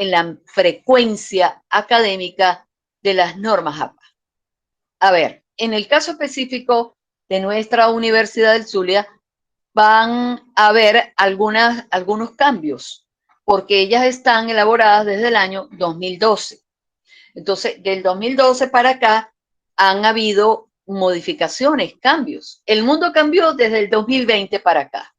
frecuencia académica de las normas APA. A ver, en el caso específico de nuestra Universidad del Zulia, van a haber algunos cambios, porque ellas están elaboradas desde el año 2012. Entonces, del 2012 para acá han habido modificaciones, cambios. El mundo cambió desde el 2020 para acá.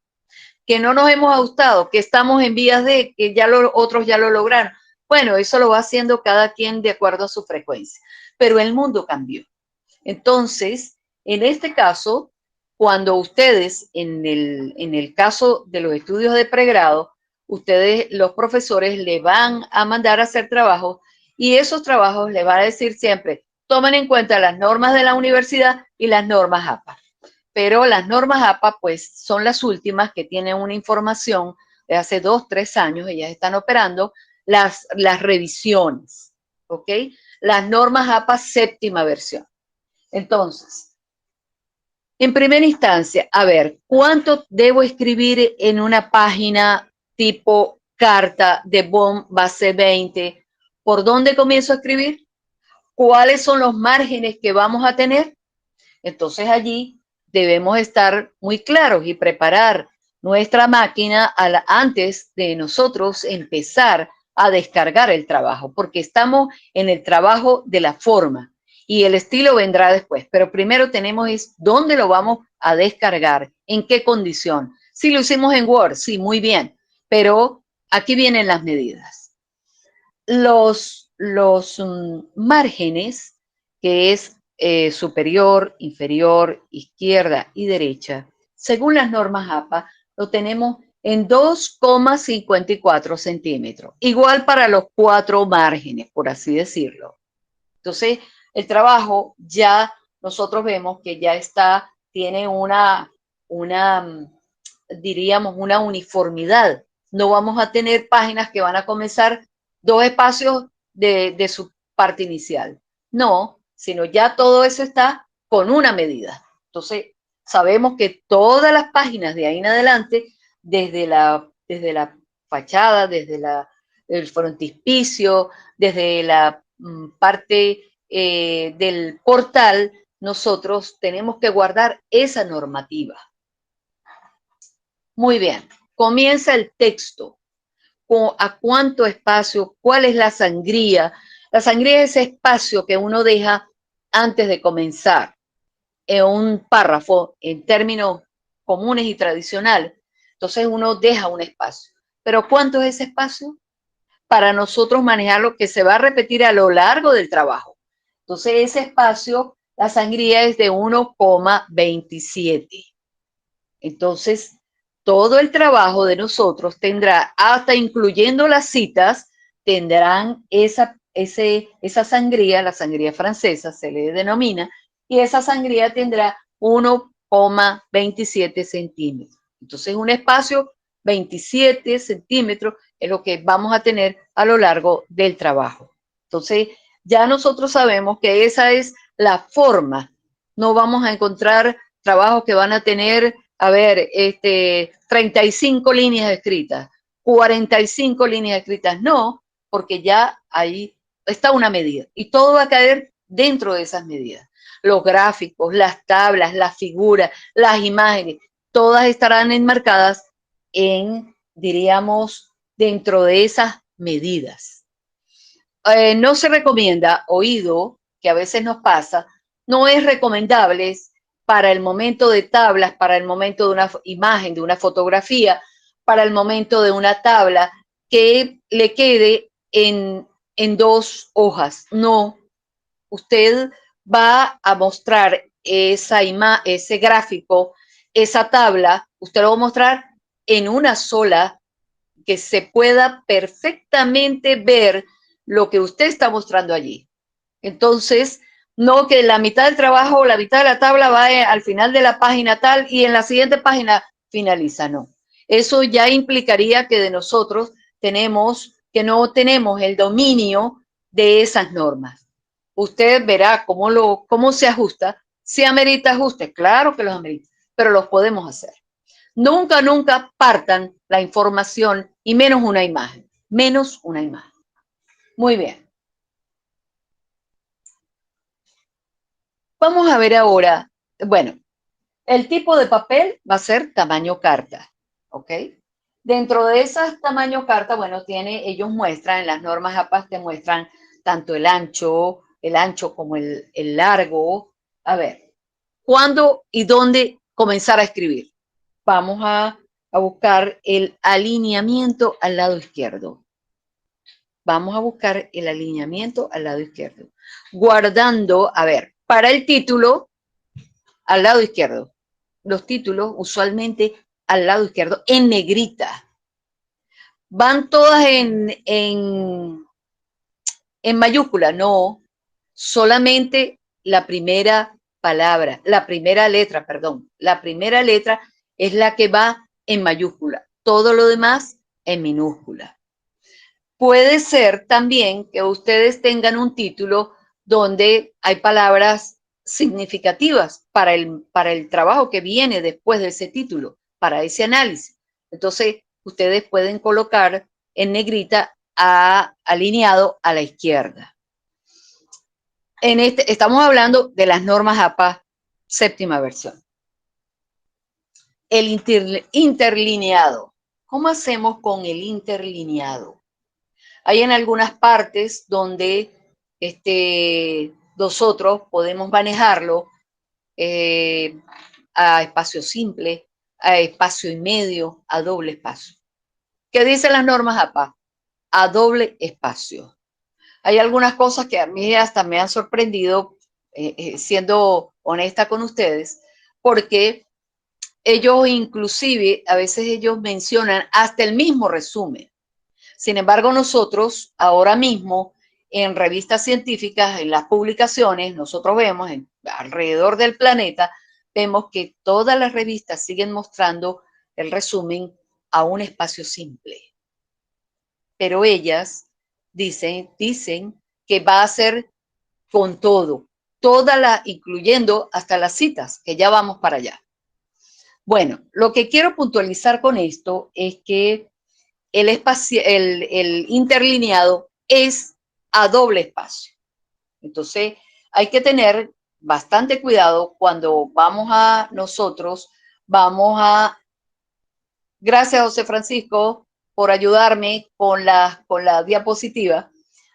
Que no nos hemos ajustado, que estamos en vías de que ya otros ya lo lograron. Bueno, eso lo va haciendo cada quien de acuerdo a su frecuencia, pero el mundo cambió. Entonces, en este caso, cuando ustedes, en el caso de los estudios de pregrado, ustedes, los profesores, le van a mandar a hacer trabajos y esos trabajos les van a decir siempre, tomen en cuenta las normas de la universidad y las normas APA. Pero las normas APA, pues, son las últimas que tienen una información de hace 2, 3 años, ellas están operando las revisiones, ¿ok? Las normas APA séptima versión. Entonces, en primera instancia, a ver, ¿cuánto debo escribir en una página tipo carta de BOM base 20? ¿Por dónde comienzo a escribir? ¿Cuáles son los márgenes que vamos a tener? Entonces allí debemos estar muy claros y preparar nuestra máquina antes de nosotros empezar a descargar el trabajo, porque estamos en el trabajo de la forma y el estilo vendrá después. Pero primero tenemos es dónde lo vamos a descargar, en qué condición. Si lo hicimos en Word, sí, muy bien, pero aquí vienen las medidas. Los márgenes, que es superior, inferior, izquierda y derecha, según las normas APA, lo tenemos en 2,54 centímetros, igual para los 4 márgenes, por así decirlo. Entonces, el trabajo ya nosotros vemos que ya tiene diríamos, una uniformidad. No vamos a tener páginas que van a comenzar 2 espacios de su parte inicial. No, sino ya todo eso está con una medida. Entonces, sabemos que todas las páginas de ahí en adelante, desde la fachada, desde el frontispicio, desde la parte del portal, nosotros tenemos que guardar esa normativa. Muy bien, comienza el texto. ¿A cuánto espacio? ¿Cuál es la sangría? La sangría es ese espacio que uno deja antes de comenzar en un párrafo en términos comunes y tradicionales. Entonces uno deja un espacio. ¿Pero cuánto es ese espacio? Para nosotros manejar lo que se va a repetir a lo largo del trabajo. Entonces ese espacio, la sangría es de 1,27. Entonces, todo el trabajo de nosotros tendrá, hasta incluyendo las citas, tendrán esa sangría, la sangría francesa se le denomina, y esa sangría tendrá 1,27 centímetros. Entonces, un espacio 27 centímetros es lo que vamos a tener a lo largo del trabajo. Entonces, ya nosotros sabemos que esa es la forma. No vamos a encontrar trabajos que van a tener 35 líneas escritas, 45 líneas escritas, no, porque ya ahí está una medida y todo va a caer dentro de esas medidas. Los gráficos, las tablas, las figuras, las imágenes, todas estarán enmarcadas diríamos, dentro de esas medidas. No se recomienda, oído, que a veces nos pasa, no es recomendable para el momento de tablas, para el momento de una imagen, de una fotografía, para el momento de una tabla, que le quede en 2 hojas. No, usted va a mostrar ese gráfico, esa tabla, usted lo va a mostrar en una sola, que se pueda perfectamente ver lo que usted está mostrando allí. Entonces, no que la mitad del trabajo o la mitad de la tabla va al final de la página tal y en la siguiente página finaliza, no. Eso ya implicaría que de nosotros no tenemos el dominio de esas normas. Usted verá cómo se ajusta. Si amerita ajuste, claro que los amerita, pero los podemos hacer. Nunca, nunca partan la información y menos una imagen. Menos una imagen. Muy bien. Vamos a ver ahora, bueno, el tipo de papel va a ser tamaño carta, ¿ok? Dentro de esas tamaño carta, bueno, ellos muestran, en las normas APA te muestran tanto el ancho como el largo. A ver, ¿cuándo y dónde comenzar a escribir? Vamos a buscar el alineamiento al lado izquierdo. Vamos a buscar el alineamiento al lado izquierdo. Guardando, a ver, para el título, al lado izquierdo. los títulos usualmente al lado izquierdo en negrita. Van todas en mayúscula, no, solamente la primera palabra, la primera letra, perdón, la primera letra es la que va en mayúscula, todo lo demás en minúscula. Puede ser también que ustedes tengan un título donde hay palabras significativas para el trabajo que viene después de ese título, para ese análisis. Entonces, ustedes pueden colocar en negrita alineado a la izquierda. Estamos hablando de las normas APA séptima versión. El interlineado. ¿Cómo hacemos con el interlineado? Hay en algunas partes donde nosotros podemos manejarlo a espacio simple, a espacio y medio, a doble espacio. ¿Qué dicen las normas APA? A doble espacio. Hay algunas cosas que a mí hasta me han sorprendido, siendo honesta con ustedes, porque ellos inclusive, a veces ellos mencionan hasta el mismo resumen. Sin embargo, nosotros ahora mismo en revistas científicas, en las publicaciones, nosotros vemos alrededor del planeta, vemos que todas las revistas siguen mostrando el resumen a un espacio simple. Pero ellas dicen que va a ser con todo, incluyendo hasta las citas, que ya vamos para allá. Bueno, lo que quiero puntualizar con esto es que el interlineado es a doble espacio. Entonces, hay que tener bastante cuidado cuando gracias José Francisco por ayudarme con la diapositiva.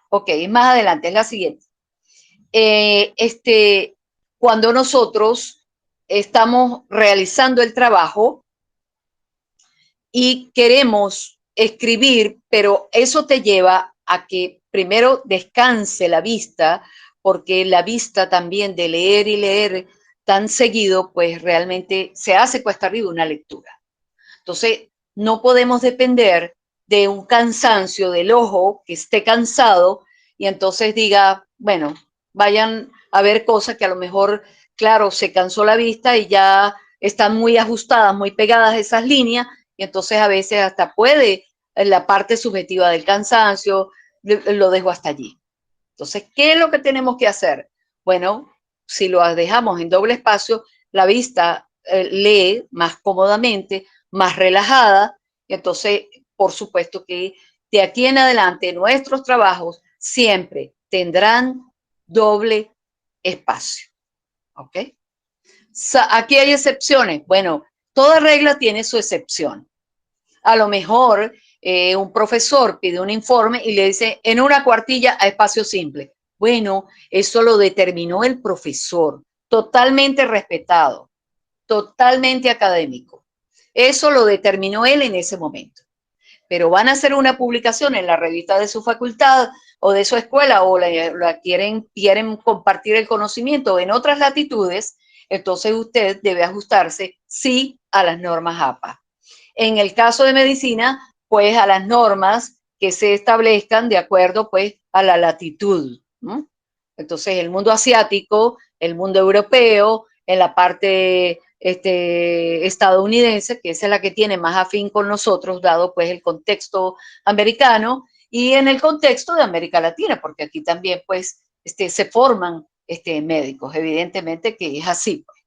Ok, más adelante, es la siguiente. Cuando nosotros estamos realizando el trabajo y queremos escribir, pero eso te lleva a que primero descanse la vista, porque la vista también de leer y leer tan seguido, pues realmente se hace cuesta arriba una lectura. Entonces, no podemos depender de un cansancio del ojo que esté cansado y entonces diga, bueno, vayan a ver cosas que a lo mejor, claro, se cansó la vista y ya están muy ajustadas, muy pegadas esas líneas, y entonces a veces hasta puede la parte subjetiva del cansancio, lo dejo hasta allí. Entonces, ¿qué es lo que tenemos que hacer? Bueno, si lo dejamos en doble espacio, la vista lee más cómodamente, más relajada, y entonces, por supuesto que de aquí en adelante nuestros trabajos siempre tendrán doble espacio. ¿Ok? Aquí hay excepciones. Bueno, toda regla tiene su excepción. A lo mejor un profesor pide un informe y le dice en una cuartilla a espacio simple. Bueno, eso lo determinó el profesor, totalmente respetado, totalmente académico. Eso lo determinó él en ese momento. Pero van a hacer una publicación en la revista de su facultad o de su escuela o quieren compartir el conocimiento en otras latitudes, entonces usted debe ajustarse, sí, a las normas APA. En el caso de medicina, pues a las normas que se establezcan de acuerdo pues a la latitud. ¿No? Entonces el mundo asiático, el mundo europeo, en la parte estadounidense, que esa es la que tiene más afín con nosotros, dado pues el contexto americano, y en el contexto de América Latina, porque aquí también pues se forman médicos, evidentemente que es así. Pues.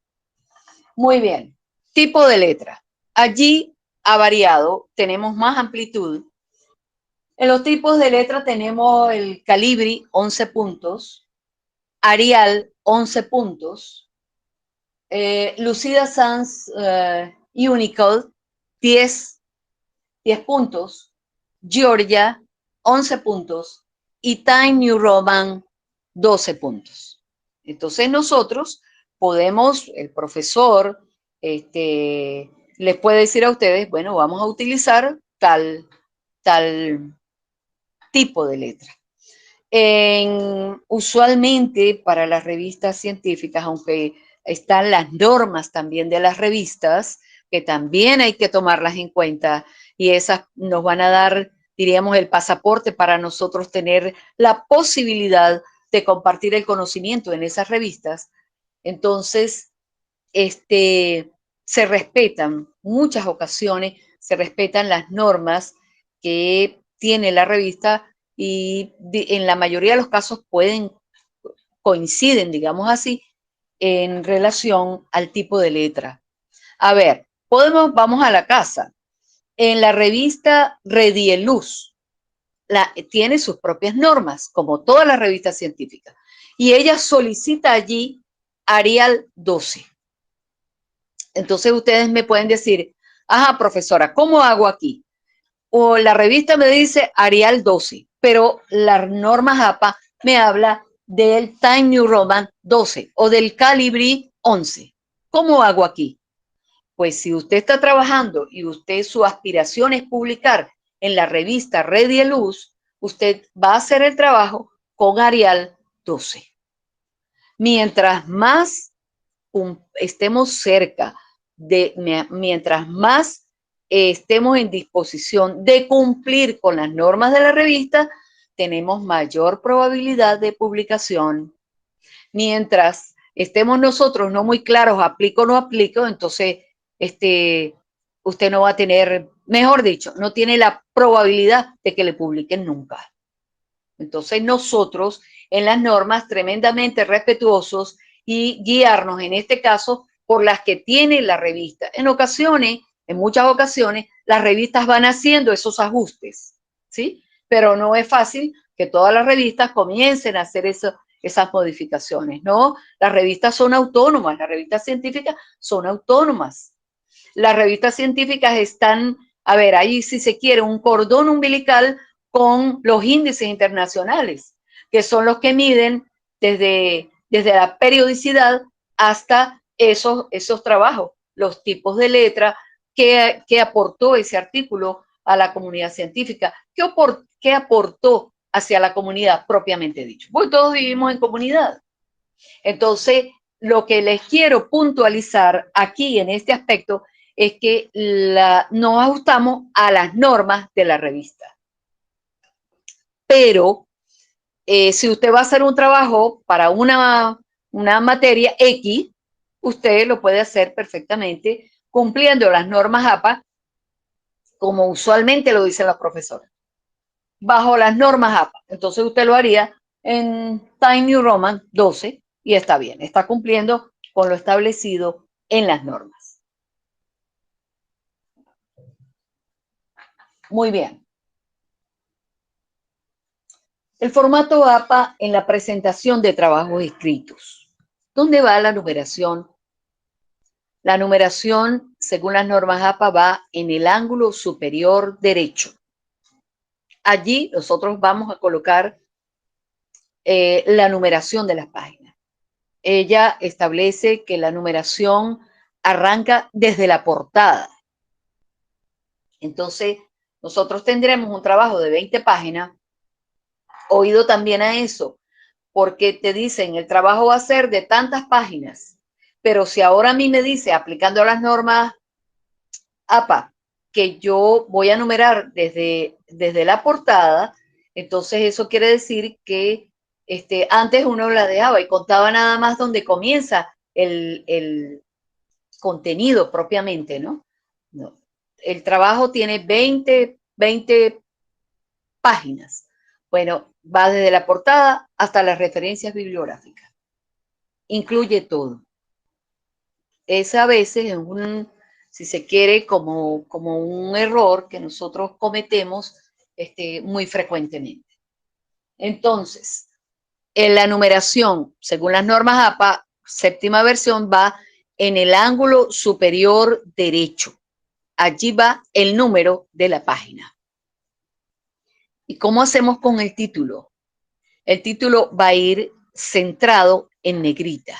Muy bien, tipo de letra. Allí ha variado, tenemos más amplitud. En los tipos de letra tenemos el Calibri, 11 puntos, Arial, 11 puntos, Lucida Sans Unicode, 10 puntos, Georgia, 11 puntos, y Time New Roman, 12 puntos. Entonces nosotros podemos, el profesor, les puede decir a ustedes, bueno, vamos a utilizar tal tipo de letra. Usualmente para las revistas científicas, aunque están las normas también de las revistas, que también hay que tomarlas en cuenta, y esas nos van a dar, diríamos, el pasaporte para nosotros tener la posibilidad de compartir el conocimiento en esas revistas. Entonces, se respetan, muchas ocasiones se respetan las normas que tiene la revista y en la mayoría de los casos coinciden, digamos así, en relación al tipo de letra. A ver, vamos a la casa. En la revista Redieluz tiene sus propias normas, como todas las revistas científicas, y ella solicita allí Arial 12. Entonces ustedes me pueden decir, ajá, profesora, ¿cómo hago aquí? O la revista me dice Arial 12, pero la norma JAPA me habla del Time New Roman 12 o del Calibri 11. ¿Cómo hago aquí? Pues si usted está trabajando y su aspiración es publicar en la revista Redieluz, usted va a hacer el trabajo con Arial 12. Mientras más estemos cerca mientras más estemos en disposición de cumplir con las normas de la revista, tenemos mayor probabilidad de publicación. Mientras estemos nosotros no muy claros, aplico o no aplico, entonces usted no va a tener, mejor dicho, no tiene la probabilidad de que le publiquen nunca. Entonces nosotros en las normas tremendamente respetuosos y guiarnos en este caso por las que tiene la revista. En muchas ocasiones, las revistas van haciendo esos ajustes, ¿sí? Pero no es fácil que todas las revistas comiencen a hacer esas modificaciones, ¿no? Las revistas son autónomas, las revistas científicas son autónomas. Las revistas científicas están, a ver, ahí si se quiere, un cordón umbilical con los índices internacionales, que son los que miden desde la periodicidad hasta esos trabajos, los tipos de letra que aportó ese artículo a la comunidad científica, qué aportó hacia la comunidad propiamente dicho. Pues todos vivimos en comunidad. Entonces, lo que les quiero puntualizar aquí en este aspecto es que nos ajustamos a las normas de la revista. Pero si usted va a hacer un trabajo para una materia X, usted lo puede hacer perfectamente cumpliendo las normas APA, como usualmente lo dicen los profesores, bajo las normas APA. Entonces usted lo haría en Time New Roman 12 y está bien, está cumpliendo con lo establecido en las normas. Muy bien. El formato APA en la presentación de trabajos escritos. ¿Dónde va la numeración? La numeración, según las normas APA, va en el ángulo superior derecho. Allí nosotros vamos a colocar la numeración de las páginas. Ella establece que la numeración arranca desde la portada. Entonces, nosotros tendremos un trabajo de 20 páginas. Oído también a eso, porque te dicen el trabajo va a ser de tantas páginas, pero si ahora a mí me dice, aplicando las normas APA, que yo voy a numerar desde la portada, entonces eso quiere decir que antes uno la dejaba y contaba nada más donde comienza el contenido propiamente, ¿no? No. El trabajo tiene 20 páginas. Bueno, va desde la portada hasta las referencias bibliográficas. Incluye todo. Es a veces, si se quiere, como un error que nosotros cometemos muy frecuentemente. Entonces, en la numeración, según las normas APA, séptima versión, va en el ángulo superior derecho. Allí va el número de la página. ¿Y cómo hacemos con el título? El título va a ir centrado en negrita.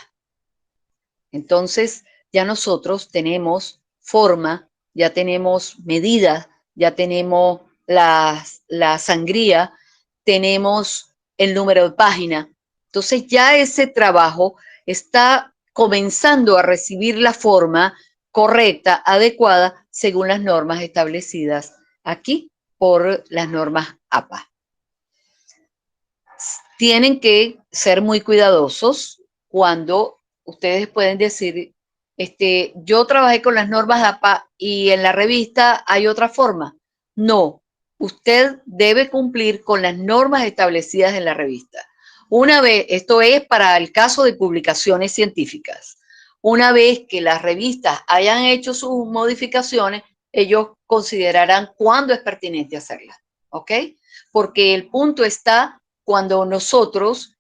Entonces, ya nosotros tenemos forma, ya tenemos medidas, ya tenemos la sangría, tenemos el número de página. Entonces, ya ese trabajo está comenzando a recibir la forma correcta, adecuada, según las normas establecidas aquí por las normas APA. Tienen que ser muy cuidadosos cuando ustedes pueden decir, yo trabajé con las normas APA y en la revista hay otra forma. No, usted debe cumplir con las normas establecidas en la revista. Una vez, esto es para el caso de publicaciones científicas, una vez que las revistas hayan hecho sus modificaciones, ellos considerarán cuándo es pertinente hacerlas, ¿ok? Porque el punto está cuando nosotros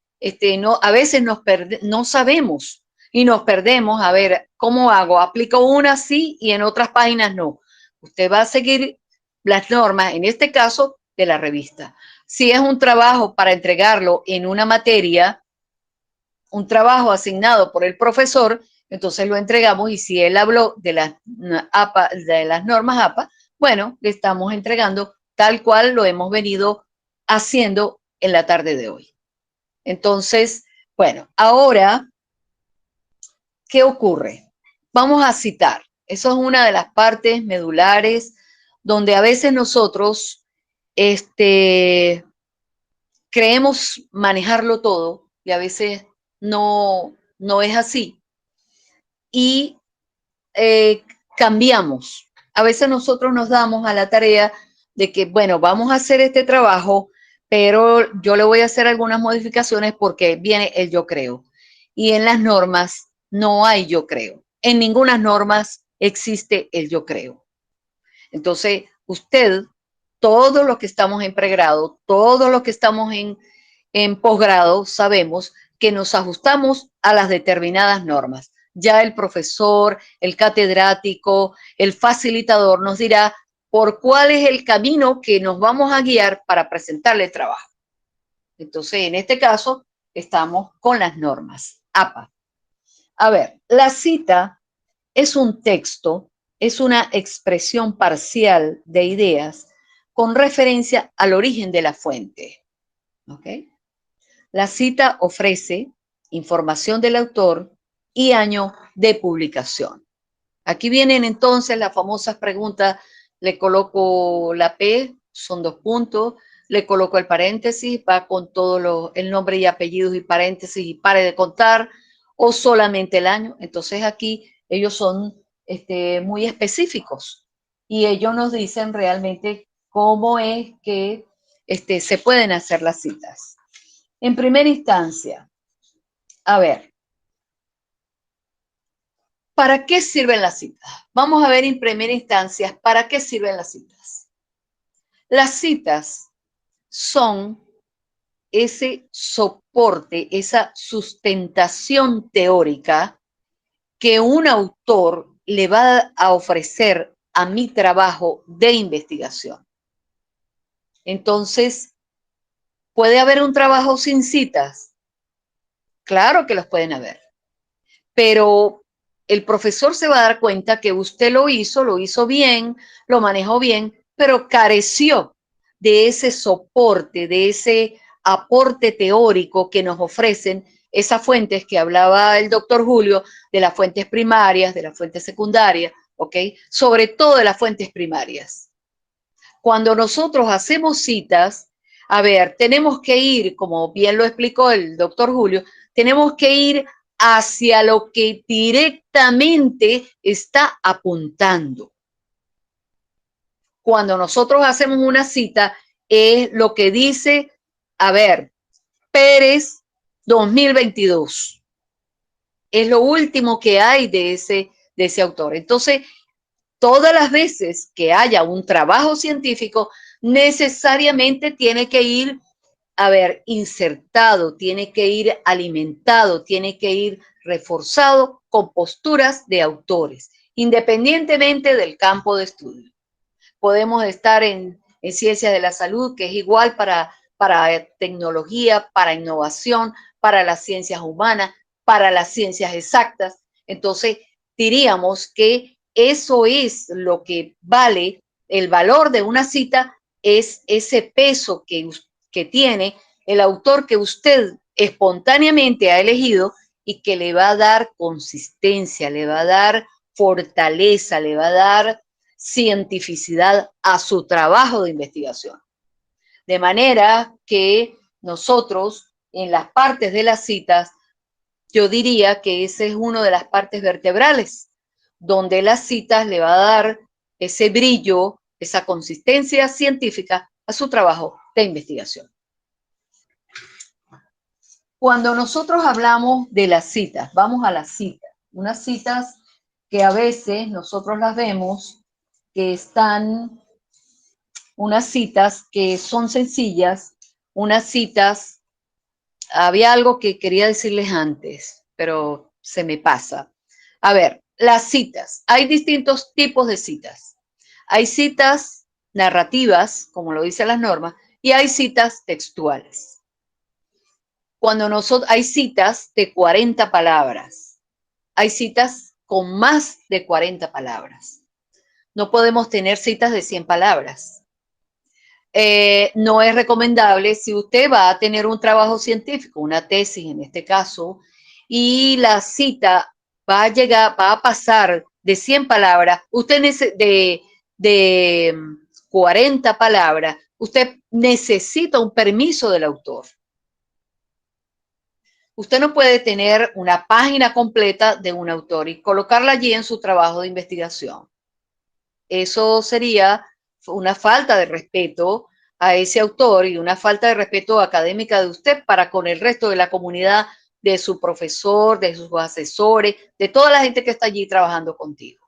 a veces no sabemos y nos perdemos. A ver, ¿cómo hago? Aplico una sí y en otras páginas no. Usted va a seguir las normas, en este caso, de la revista. Si es un trabajo para entregarlo en una materia, un trabajo asignado por el profesor, entonces lo entregamos, y si él habló de las APA, de las normas APA, bueno, le estamos entregando tal cual lo hemos venido haciendo en la tarde de hoy. Entonces, bueno, ahora, ¿qué ocurre? Vamos a citar. Eso es una de las partes medulares donde a veces nosotros creemos manejarlo todo y a veces no es así. Y cambiamos. A veces nosotros nos damos a la tarea de que, bueno, vamos a hacer este trabajo, pero yo le voy a hacer algunas modificaciones porque viene el yo creo. Y en las normas no hay yo creo. En ninguna normas existe el yo creo. Entonces, usted, todos los que estamos en pregrado, todos los que estamos en posgrado, sabemos que nos ajustamos a las determinadas normas. Ya el profesor, el catedrático, el facilitador nos dirá por cuál es el camino que nos vamos a guiar para presentarle el trabajo. Entonces, en este caso, estamos con las normas APA. A ver, la cita es un texto, es una expresión parcial de ideas con referencia al origen de la fuente. ¿Ok? La cita ofrece información del autor y año de publicación. Aquí vienen entonces las famosas preguntas. Le coloco la P, son 2 puntos, le coloco el paréntesis, va con todo el nombre y apellidos y paréntesis y pare de contar, o solamente el año. Entonces aquí ellos son muy específicos y ellos nos dicen realmente cómo es que se pueden hacer las citas. En primera instancia, a ver, ¿para qué sirven las citas? Vamos a ver en primera instancia, ¿para qué sirven las citas? Las citas son ese soporte, esa sustentación teórica que un autor le va a ofrecer a mi trabajo de investigación. Entonces, ¿puede haber un trabajo sin citas? Claro que los pueden haber, pero el profesor se va a dar cuenta que usted lo hizo bien, lo manejó bien, pero careció de ese soporte, de ese aporte teórico que nos ofrecen esas fuentes que hablaba el doctor Julio, de las fuentes primarias, de las fuentes secundarias, ¿ok? Sobre todo de las fuentes primarias. Cuando nosotros hacemos citas, a ver, tenemos que ir, como bien lo explicó el doctor Julio, tenemos que ir hacia lo que directamente está apuntando. Cuando nosotros hacemos una cita, es lo que dice, a ver, Pérez 2022. Es lo último que hay de ese autor. Entonces, todas las veces que haya un trabajo científico, necesariamente tiene que ir, a ver, insertado, tiene que ir alimentado, tiene que ir reforzado con posturas de autores, independientemente del campo de estudio. Podemos estar en ciencias de la salud, que es igual para tecnología, para innovación, para las ciencias humanas, para las ciencias exactas. Entonces, diríamos que eso es lo que vale, el valor de una cita es ese peso que tiene el autor que usted espontáneamente ha elegido y que le va a dar consistencia, le va a dar fortaleza, le va a dar cientificidad a su trabajo de investigación. De manera que nosotros, en las partes de las citas, yo diría que esa es una de las partes vertebrales, donde las citas le va a dar ese brillo, esa consistencia científica a su trabajo de investigación. Cuando nosotros hablamos de las citas, vamos a las citas, unas citas que a veces nosotros las vemos que están, unas citas que son sencillas, unas citas, había algo que quería decirles antes, pero se me pasa. A ver, las citas, hay distintos tipos de citas. Hay citas narrativas, como lo dicen las normas, y hay citas textuales. Cuando nosotros, hay citas de 40 palabras, hay citas con más de 40 palabras. No podemos tener citas de 100 palabras. No es recomendable si usted va a tener un trabajo científico, una tesis en este caso, y la cita va a llegar, va a pasar de 100 palabras, usted de 40 palabras, usted necesita un permiso del autor. Usted no puede tener una página completa de un autor y colocarla allí en su trabajo de investigación. Eso sería una falta de respeto a ese autor y una falta de respeto académica de usted para con el resto de la comunidad, de su profesor, de sus asesores, de toda la gente que está allí trabajando contigo.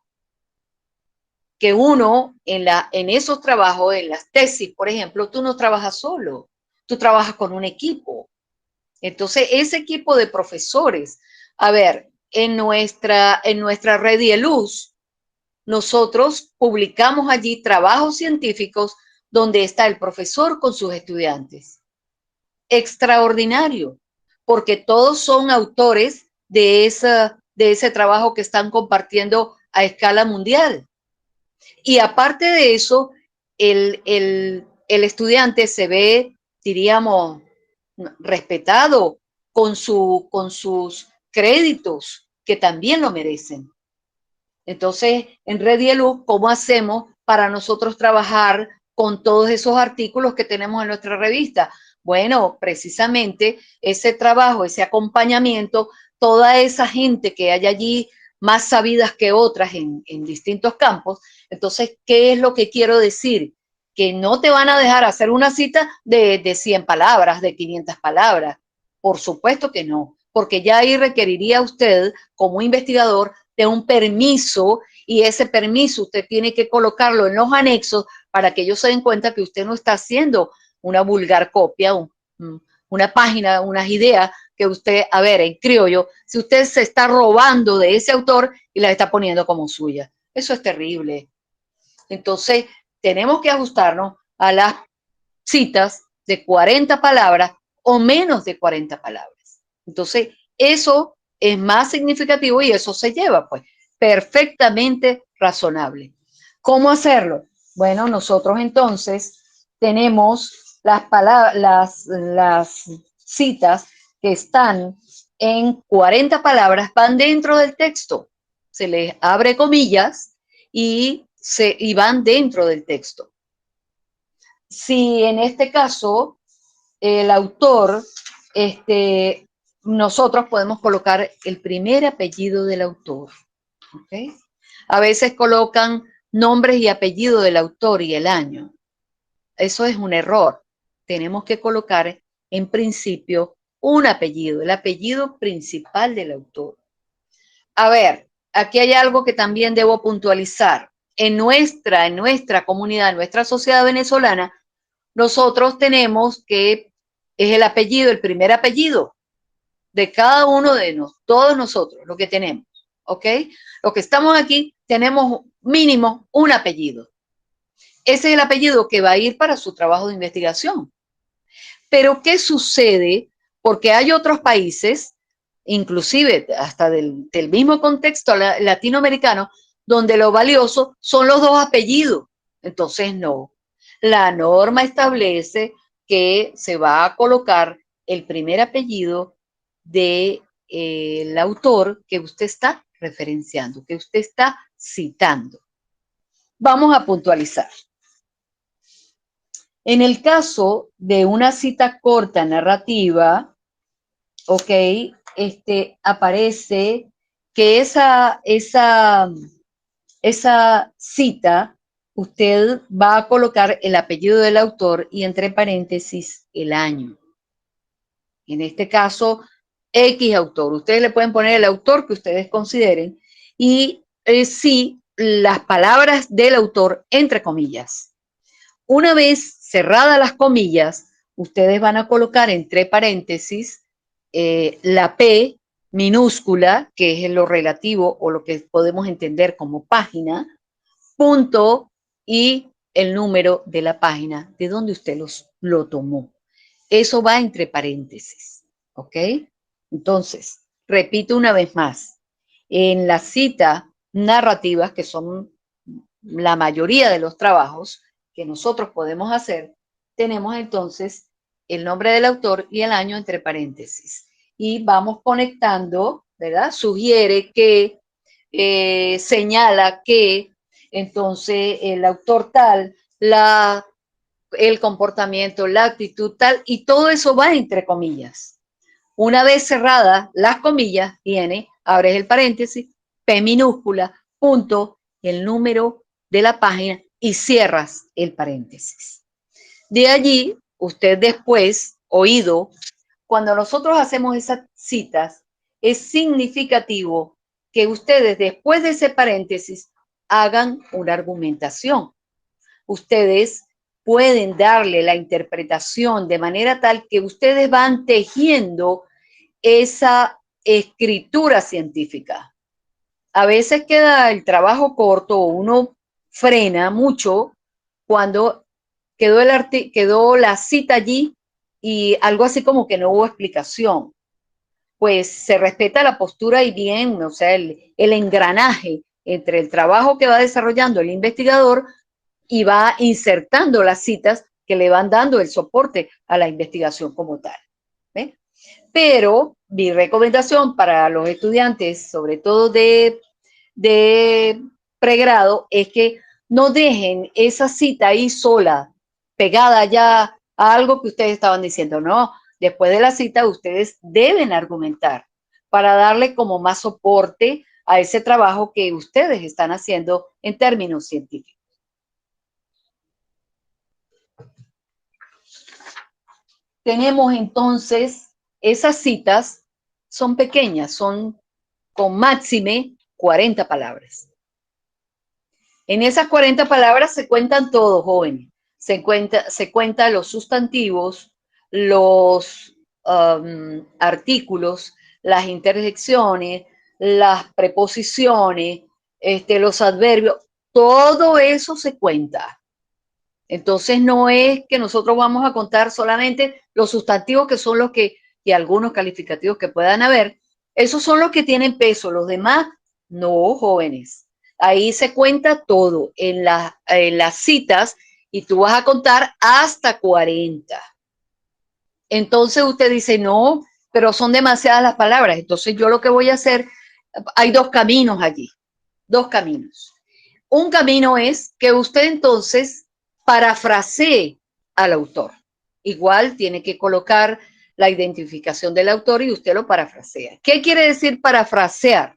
Que uno en esos trabajos, en las tesis, por ejemplo, tú no trabajas solo, tú trabajas con un equipo. Entonces, ese equipo de profesores, a ver, en nuestra red de luz, nosotros publicamos allí trabajos científicos donde está el profesor con sus estudiantes. Extraordinario, porque todos son autores de ese trabajo que están compartiendo a escala mundial. Y aparte de eso, el estudiante se ve, diríamos, respetado con sus créditos, que también lo merecen. Entonces, en Red y Luz, ¿cómo hacemos para nosotros trabajar con todos esos artículos que tenemos en nuestra revista? Bueno, precisamente ese trabajo, ese acompañamiento, toda esa gente que hay allí más sabidas que otras en distintos campos. Entonces, ¿qué es lo que quiero decir? Que no te van a dejar hacer una cita de 100 palabras, de 500 palabras. Por supuesto que no, porque ya ahí requeriría usted, como investigador, de un permiso, y ese permiso usted tiene que colocarlo en los anexos para que ellos se den cuenta que usted no está haciendo una vulgar copia, una página, unas ideas que usted, a ver, en criollo, si usted se está robando de ese autor y la está poniendo como suya. Eso es terrible. Entonces, tenemos que ajustarnos a las citas de 40 palabras o menos de 40 palabras. Entonces, eso es más significativo y eso se lleva, pues, perfectamente razonable. ¿Cómo hacerlo? Bueno, nosotros entonces tenemos las citas que están en 40 palabras, van dentro del texto. Se les abre comillas y van dentro del texto. Si en este caso el autor, nosotros podemos colocar el primer apellido del autor. ¿Okay? A veces colocan nombres y apellido del autor y el año. Eso es un error. Tenemos que colocar en principio un apellido, el apellido principal del autor. A ver, aquí hay algo que también debo puntualizar. En nuestra comunidad, en nuestra sociedad venezolana, nosotros tenemos que es el apellido, el primer apellido de cada uno de todos nosotros, lo que tenemos, ¿ok? Los que estamos aquí tenemos mínimo un apellido. Ese es el apellido que va a ir para su trabajo de investigación. Pero, ¿qué sucede? Porque hay otros países, inclusive hasta del mismo contexto latinoamericano, donde lo valioso son los dos apellidos. Entonces, no. La norma establece que se va a colocar el primer apellido de el autor que usted está referenciando, que usted está citando. Vamos a puntualizar. En el caso de una cita corta narrativa, ok, aparece que esa cita, usted va a colocar el apellido del autor y entre paréntesis el año. En este caso, X autor. Ustedes le pueden poner el autor que ustedes consideren y sí, las palabras del autor entre comillas. Una vez cerradas las comillas, ustedes van a colocar entre paréntesis la P minúscula, que es lo relativo o lo que podemos entender como página, punto y el número de la página de donde usted lo tomó. Eso va entre paréntesis, ¿ok? Entonces, repito una vez más, en la cita narrativas, que son la mayoría de los trabajos que nosotros podemos hacer, tenemos entonces el nombre del autor y el año entre paréntesis. Y vamos conectando, ¿verdad? Sugiere que, señala que, entonces el autor tal, el comportamiento, la actitud tal, y todo eso va entre comillas. Una vez cerradas las comillas, viene, abres el paréntesis, P minúscula, punto, el número de la página y cierras el paréntesis. De allí, usted después, oído, cuando nosotros hacemos esas citas, es significativo que ustedes después de ese paréntesis hagan una argumentación. Ustedes pueden darle la interpretación de manera tal que ustedes van tejiendo esa escritura científica. A veces queda el trabajo corto, uno frena mucho cuando quedó la cita allí y algo así como que no hubo explicación. Pues se respeta la postura y bien, o sea, el engranaje entre el trabajo que va desarrollando el investigador y va insertando las citas que le van dando el soporte a la investigación como tal. ¿Ve? Pero mi recomendación para los estudiantes, sobre todo de pregrado, es que no dejen esa cita ahí sola, pegada ya a algo que ustedes estaban diciendo. No, después de la cita ustedes deben argumentar para darle como más soporte a ese trabajo que ustedes están haciendo en términos científicos. Tenemos entonces esas citas, son pequeñas, son con máxime 40 palabras. En esas 40 palabras se cuentan todos, jóvenes. Se cuenta los sustantivos, los artículos, las interjecciones, las preposiciones, los adverbios, todo eso se cuenta. Entonces no es que nosotros vamos a contar solamente los sustantivos que son los que, y algunos calificativos que puedan haber, esos son los que tienen peso, los demás no, jóvenes. Ahí se cuenta todo en las citas y tú vas a contar hasta 40. Entonces usted dice, no, pero son demasiadas las palabras. Entonces yo lo que voy a hacer, hay dos caminos allí, dos caminos. Un camino es que usted entonces parafrasee al autor. Igual tiene que colocar la identificación del autor y usted lo parafrasea. ¿Qué quiere decir parafrasear?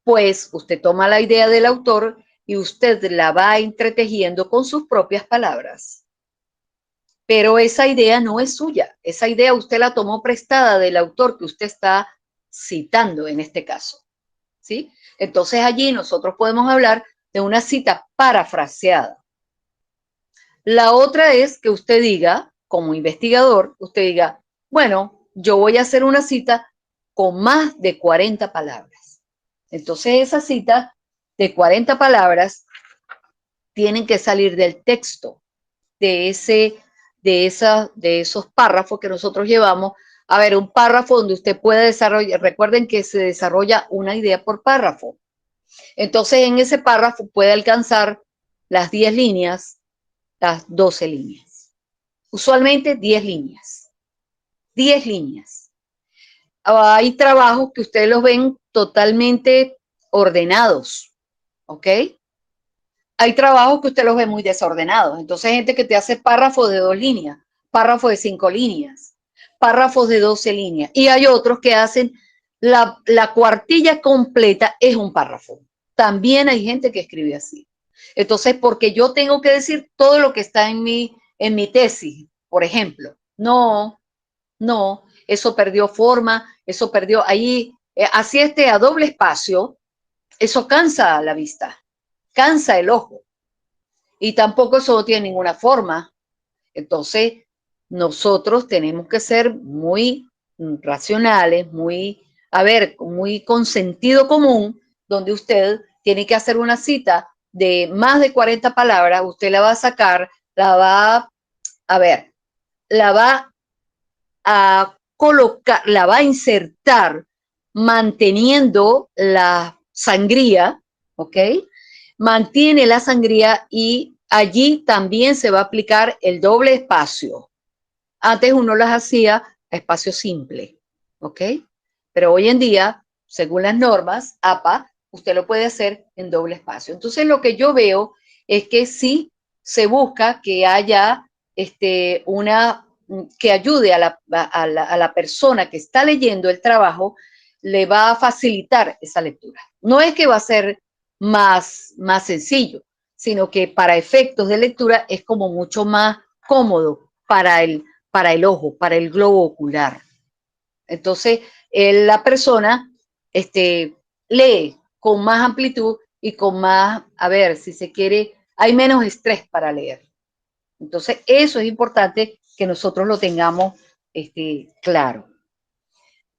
Pues usted toma la idea del autor y usted la va entretejiendo con sus propias palabras. Pero esa idea no es suya. Esa idea usted la tomó prestada del autor que usted está citando en este caso. ¿Sí? Entonces allí nosotros podemos hablar de una cita parafraseada. La otra es que usted diga, como investigador, usted diga, bueno, yo voy a hacer una cita con más de 40 palabras. Entonces esa cita de 40 palabras tienen que salir del texto, de esos párrafos que nosotros llevamos. A ver, un párrafo donde usted puede desarrollar, recuerden que se desarrolla una idea por párrafo. Entonces en ese párrafo puede alcanzar las 10 líneas, las 12 líneas. Usualmente 10 líneas. 10 líneas. hay trabajos que ustedes los ven totalmente ordenados, ¿ok? Hay trabajos que usted los ve muy desordenados. Entonces hay gente que te hace párrafos de 2 líneas, párrafos de 5 líneas, párrafos de 12 líneas. Y hay otros que hacen la cuartilla completa es un párrafo. También hay gente que escribe así. Entonces, porque yo tengo que decir todo lo que está en mi tesis, por ejemplo. No, no, eso perdió forma, eso perdió ahí, así a doble espacio, eso cansa la vista, cansa el ojo y tampoco eso no tiene ninguna forma. Entonces, nosotros tenemos que ser muy racionales, muy con sentido común, donde usted tiene que hacer una cita de más de 40 palabras, usted la va a sacar, la va a colocar, la va a insertar manteniendo la sangría, ¿ok? Mantiene la sangría y allí también se va a aplicar el doble espacio. Antes uno las hacía a espacio simple, ¿ok? Pero hoy en día, según las normas APA, usted lo puede hacer en doble espacio. Entonces lo que yo veo es que sí se busca que haya que ayude a la persona que está leyendo el trabajo, le va a facilitar esa lectura. No es que va a ser más sencillo, sino que para efectos de lectura es como mucho más cómodo para el ojo, para el globo ocular. Entonces, la persona lee con más amplitud y con más, si se quiere, hay menos estrés para leer. Entonces, eso es importante que nosotros lo tengamos claro.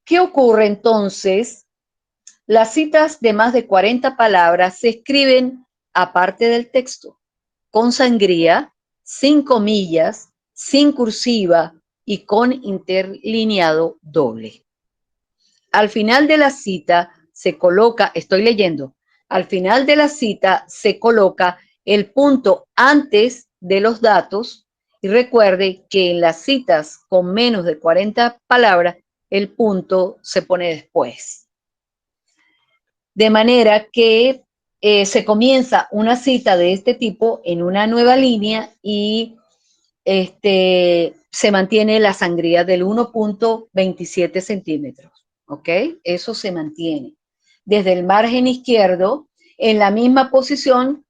¿Qué ocurre entonces? Las citas de más de 40 palabras se escriben aparte del texto, con sangría, sin comillas, sin cursiva y con interlineado doble. Al final de la cita se coloca, estoy leyendo, al final de la cita se coloca el punto antes de los datos y recuerde que en las citas con menos de 40 palabras el punto se pone después. De manera que se comienza una cita de este tipo en una nueva línea y se mantiene la sangría del 1.27 centímetros, ¿ok? Eso se mantiene. Desde el margen izquierdo, en la misma posición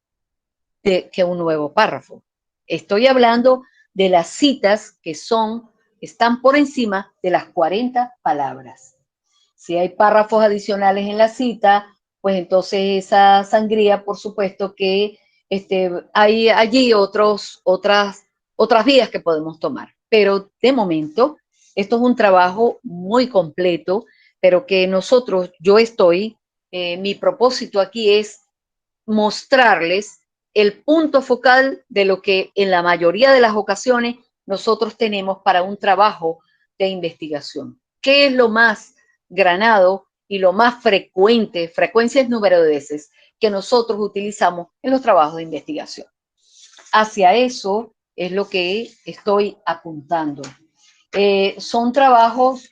que un nuevo párrafo. Estoy hablando de las citas que están por encima de las 40 palabras. Si hay párrafos adicionales en la cita, pues entonces esa sangría, por supuesto que hay allí otras vías que podemos tomar. Pero de momento, esto es un trabajo muy completo, pero que mi propósito aquí es mostrarles el punto focal de lo que en la mayoría de las ocasiones nosotros tenemos para un trabajo de investigación. ¿Qué es lo más granado y lo más frecuencia es número de veces que nosotros utilizamos en los trabajos de investigación? Hacia eso es lo que estoy apuntando. Son trabajos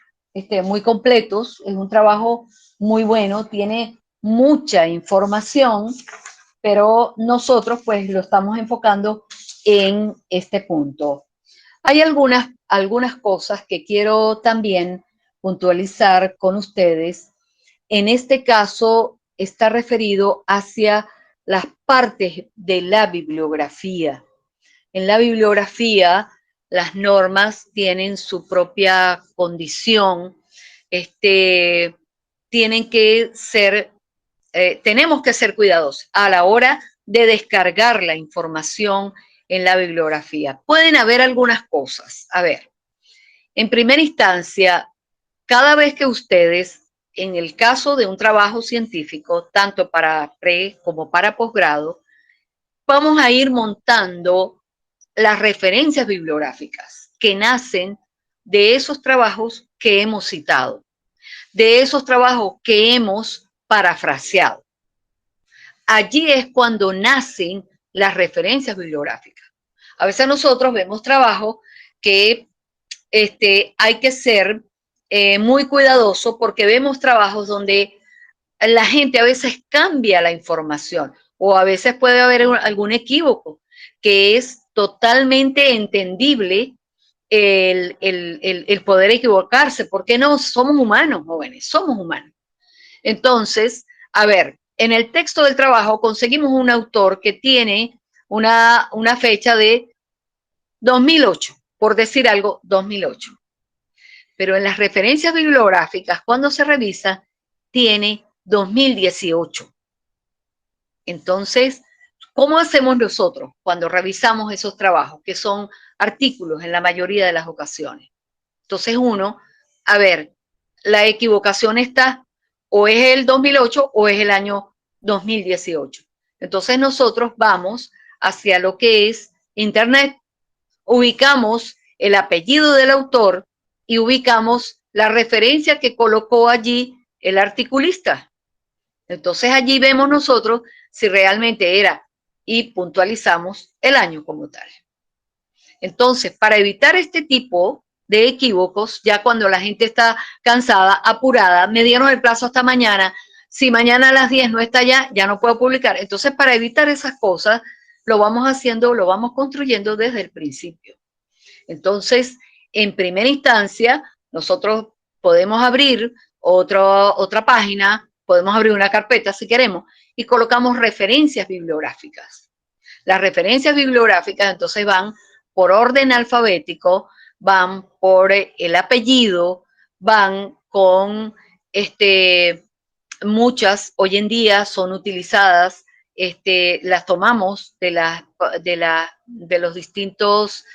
muy completos, es un trabajo muy bueno, tiene mucha información, pero nosotros pues lo estamos enfocando en este punto. Hay algunas cosas que quiero también puntualizar con ustedes. En este caso está referido hacia las partes de la bibliografía. En la bibliografía, las normas tienen su propia condición, tenemos que ser cuidadosos a la hora de descargar la información en la bibliografía. Pueden haber algunas cosas. En primera instancia, cada vez que ustedes, en el caso de un trabajo científico, tanto para pre como para posgrado, vamos a ir montando las referencias bibliográficas que nacen de esos trabajos que hemos citado, de esos trabajos que hemos parafraseado. Allí es cuando nacen las referencias bibliográficas. A veces nosotros vemos trabajos que hay que ser muy cuidadoso porque vemos trabajos donde la gente a veces cambia la información o a veces puede haber algún equívoco que es totalmente entendible el poder equivocarse. ¿Por qué no? Somos humanos, jóvenes, somos humanos. Entonces, a ver, en el texto del trabajo conseguimos un autor que tiene una fecha de 2008, por decir algo, 2008. Pero en las referencias bibliográficas, cuando se revisa, tiene 2018. Entonces, ¿cómo hacemos nosotros cuando revisamos esos trabajos, que son artículos en la mayoría de las ocasiones? Entonces uno, a ver, la equivocación está o es el 2008 o es el año 2018. Entonces nosotros vamos hacia lo que es Internet, ubicamos el apellido del autor y ubicamos la referencia que colocó allí el articulista. Entonces allí vemos nosotros si realmente era y puntualizamos el año como tal. Entonces, para evitar este tipo de equívocos, ya cuando la gente está cansada, apurada, me dieron el plazo hasta mañana, si mañana a las 10 no está ya no puedo publicar. Entonces, para evitar esas cosas, lo vamos haciendo, lo vamos construyendo desde el principio. Entonces, en primera instancia, nosotros podemos abrir otra página, podemos abrir una carpeta si queremos, y colocamos referencias bibliográficas. Las referencias bibliográficas entonces van por orden alfabético, van por el apellido, van con muchas hoy en día son utilizadas, las tomamos de los distintos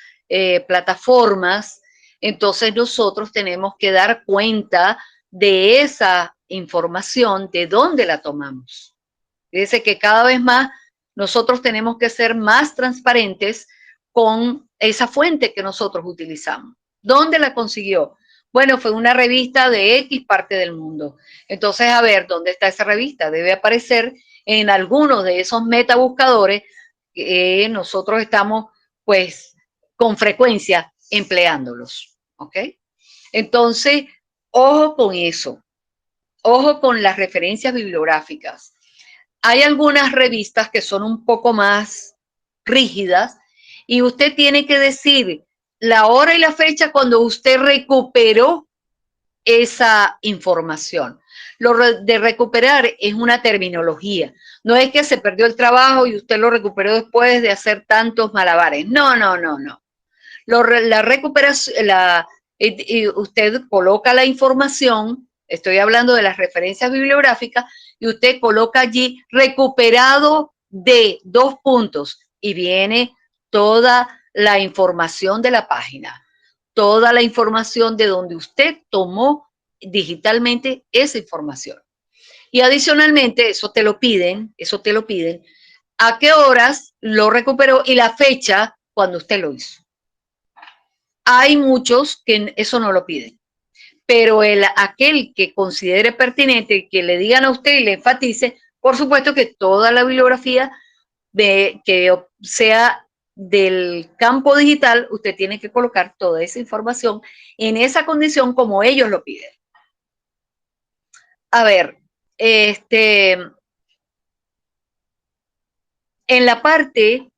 plataformas. Entonces nosotros tenemos que dar cuenta de esa información, de dónde la tomamos. Dice que cada vez más nosotros tenemos que ser más transparentes con esa fuente que nosotros utilizamos. ¿Dónde la consiguió? Bueno, fue una revista de X parte del mundo. Entonces, a ver, ¿dónde está esa revista? Debe aparecer en algunos de esos metabuscadores que nosotros estamos, pues, con frecuencia empleándolos. ¿Ok? Entonces, ojo con eso. Ojo con las referencias bibliográficas. Hay algunas revistas que son un poco más rígidas y usted tiene que decir la hora y la fecha cuando usted recuperó esa información. Lo de recuperar es una terminología. No es que se perdió el trabajo y usted lo recuperó después de hacer tantos malabares. No, no, no, no. La recuperación, usted coloca la información, estoy hablando de las referencias bibliográficas, y usted coloca allí recuperado de 2 puntos y viene toda la información de la página, toda la información de donde usted tomó digitalmente esa información. Y adicionalmente, eso te lo piden, a qué horas lo recuperó y la fecha cuando usted lo hizo. Hay muchos que eso no lo piden, pero aquel que considere pertinente, que le digan a usted y le enfatice, por supuesto que toda la bibliografía que sea del campo digital, usted tiene que colocar toda esa información en esa condición como ellos lo piden. A ver, en la parte,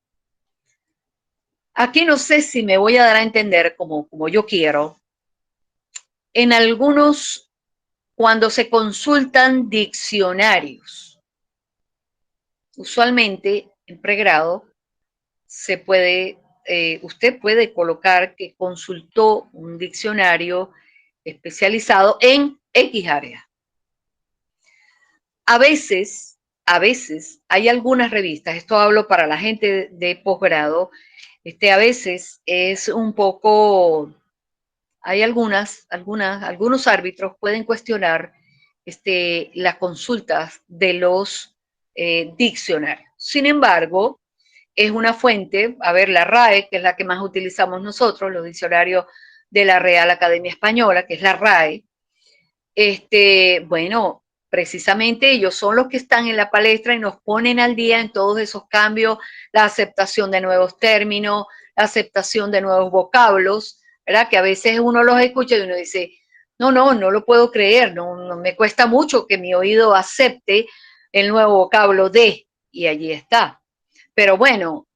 aquí no sé si me voy a dar a entender como yo quiero. En algunos, cuando se consultan diccionarios, usualmente en pregrado usted puede colocar que consultó un diccionario especializado en X área. A veces hay algunas revistas, esto hablo para la gente de posgrado, a veces es un poco, hay algunos árbitros pueden cuestionar las consultas de los diccionarios. Sin embargo, es una fuente, a ver, la RAE, que es la que más utilizamos nosotros, los diccionarios de la Real Academia Española, que es la RAE, bueno, precisamente ellos son los que están en la palestra y nos ponen al día en todos esos cambios, la aceptación de nuevos términos, la aceptación de nuevos vocablos, ¿verdad? Que a veces uno los escucha y uno dice, No lo puedo creer, no me cuesta mucho que mi oído acepte el nuevo vocablo de, y allí está. Pero bueno,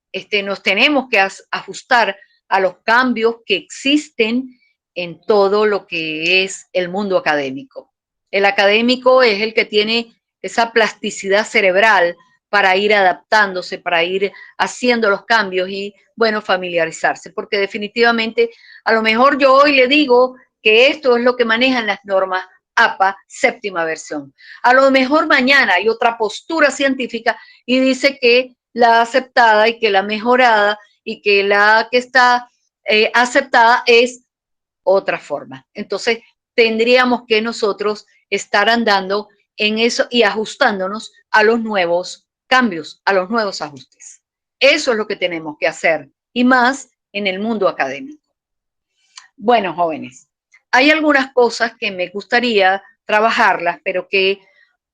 nos tenemos que ajustar a los cambios que existen en todo lo que es el mundo académico. El académico es el que tiene esa plasticidad cerebral para ir adaptándose, para ir haciendo los cambios y, bueno, familiarizarse, porque definitivamente a lo mejor yo hoy le digo que esto es lo que manejan las normas APA séptima versión. A lo mejor mañana hay otra postura científica y dice que la aceptada y que la mejorada y que la que está aceptada es otra forma. Entonces, tendríamos que nosotros estar andando en eso y ajustándonos a los nuevos cambios, a los nuevos ajustes. Eso es lo que tenemos que hacer y más en el mundo académico. Bueno, jóvenes, hay algunas cosas que me gustaría trabajarlas, pero que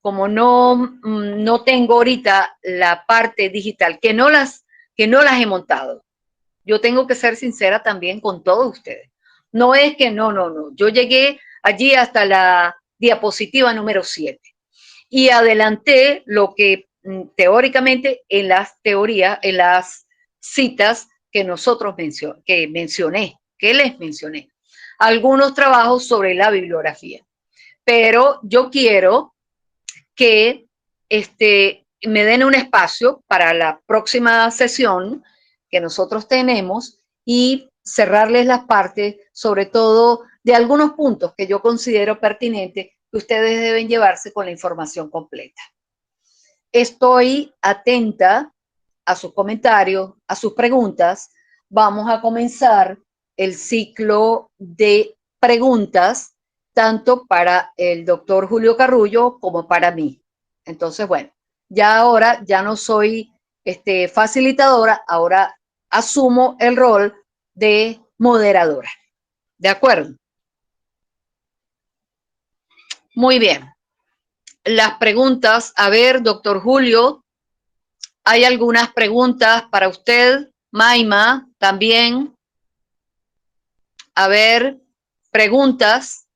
como no tengo ahorita la parte digital, que no las he montado. Yo tengo que ser sincera también con todos ustedes. No es que no. Yo llegué allí hasta la diapositiva número 7 y adelanté lo que teóricamente en las teorías, en las citas que que les mencioné. Algunos trabajos sobre la bibliografía. Pero yo quiero que me den un espacio para la próxima sesión que nosotros tenemos y cerrarles las partes, sobre todo de algunos puntos que yo considero pertinentes que ustedes deben llevarse con la información completa. Estoy atenta a sus comentarios, a sus preguntas. Vamos a comenzar el ciclo de preguntas, tanto para el doctor Julio Carrullo como para mí. Entonces, bueno, ya ahora ya no soy facilitadora, ahora asumo el rol de moderadora. ¿De acuerdo? Muy bien. Las preguntas, a ver, doctor Julio, hay algunas preguntas para usted, Maima, también. A ver, preguntas.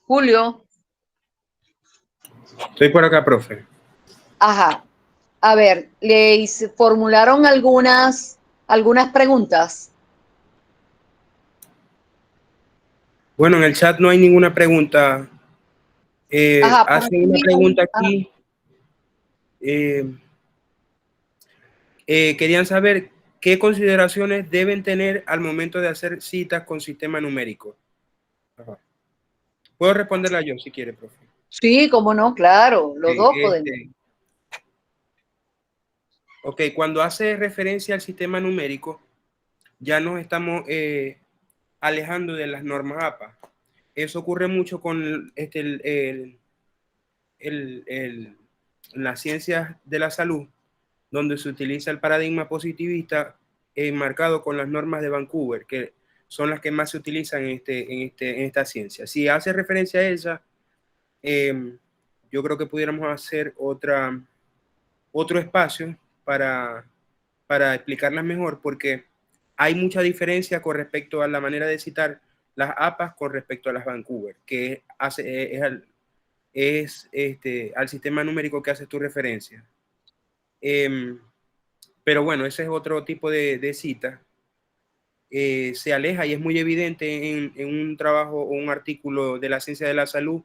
Julio. Estoy por acá, profe. Ajá. A ver, le formularon algunas preguntas. Bueno, en el chat no hay ninguna pregunta. Ajá, por Hacen una aquí, pregunta ajá. aquí. Querían saber qué consideraciones deben tener al momento de hacer citas con sistema numérico. Ajá. Puedo responderla yo si quiere, profe. Sí, cómo no, claro, los dos podemos. Ok, cuando hace referencia al sistema numérico, ya nos estamos alejando de las normas APA. Eso ocurre mucho con las ciencias de la salud, donde se utiliza el paradigma positivista enmarcado con las normas de Vancouver, que son las que más se utilizan en esta ciencia. Si hace referencia a ella, yo creo que pudiéramos hacer otro espacio para explicarlas mejor, porque hay mucha diferencia con respecto a la manera de citar las APAs con respecto a las Vancouver, que es al sistema numérico que haces tu referencia. Pero bueno, ese es otro tipo de cita. Se aleja y es muy evidente en un trabajo o un artículo de la ciencia de la salud,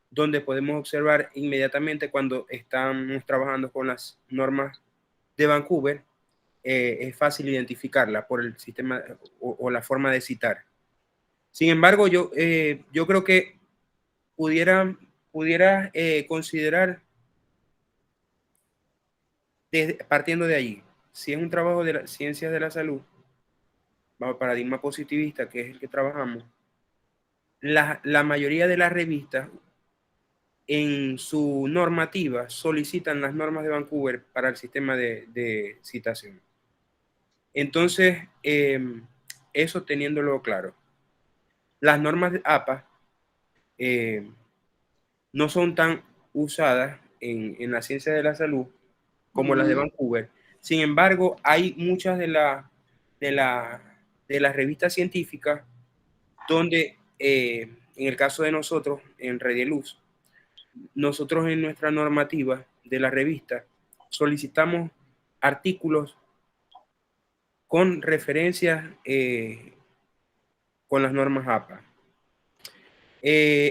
donde podemos observar inmediatamente cuando estamos trabajando con las normas de Vancouver, es fácil identificarla por el sistema o la forma de citar. Sin embargo, yo creo que pudiera considerar, partiendo de allí, si es un trabajo de las ciencias de la salud, bajo paradigma positivista, que es el que trabajamos, la mayoría de las revistas en su normativa solicitan las normas de Vancouver para el sistema de citación. Entonces, eso teniéndolo claro. Las normas de APA no son tan usadas en la ciencia de la salud como las de Vancouver, Sin embargo, hay muchas de, de las revistas científicas donde, en el caso de nosotros, en Redieluz, nosotros en nuestra normativa de la revista solicitamos artículos con referencias con las normas APA.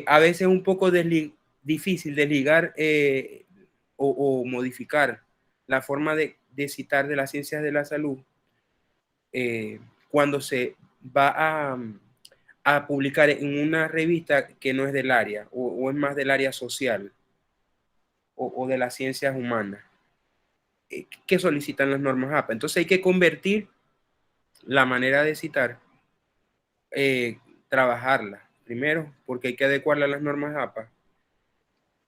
A veces es un poco difícil desligar o modificar la forma de citar de las ciencias de la salud cuando se va a publicar en una revista que no es del área o es más del área social o de las ciencias humanas que solicitan las normas APA. Entonces hay que convertir la manera de citar, trabajarla primero, porque hay que adecuarla a las normas APA.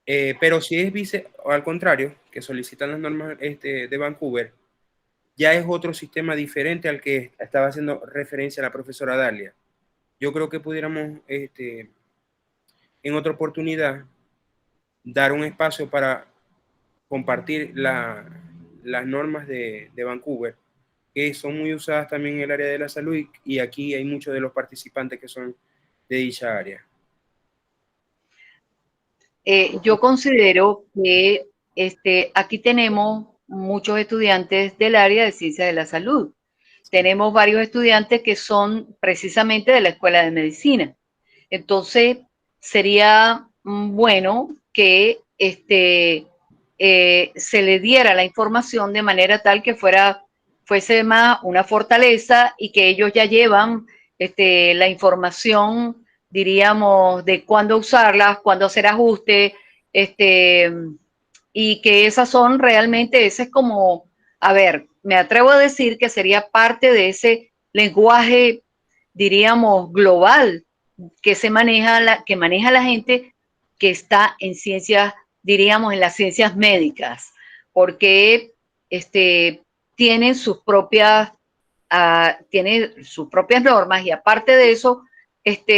Pero si es al contrario, que solicitan las normas de Vancouver, ya es otro sistema diferente al que estaba haciendo referencia la profesora Dalia. Yo creo que pudiéramos, en otra oportunidad, dar un espacio para compartir las normas de Vancouver, que son muy usadas también en el área de la salud y aquí hay muchos de los participantes que son de dicha área. Yo considero que aquí tenemos muchos estudiantes del área de ciencias de la salud. Tenemos varios estudiantes que son precisamente de la Escuela de Medicina. Entonces, sería bueno que se le diera la información de manera tal que fuese más una fortaleza y que ellos ya llevan la información, diríamos, de cuándo usarlas, cuándo hacer ajustes, y que esas son realmente, ese es como, a ver, me atrevo a decir que sería parte de ese lenguaje, diríamos, global que que maneja la gente que está en ciencias, diríamos, en las ciencias médicas, porque tienen tienen sus propias normas y aparte de eso,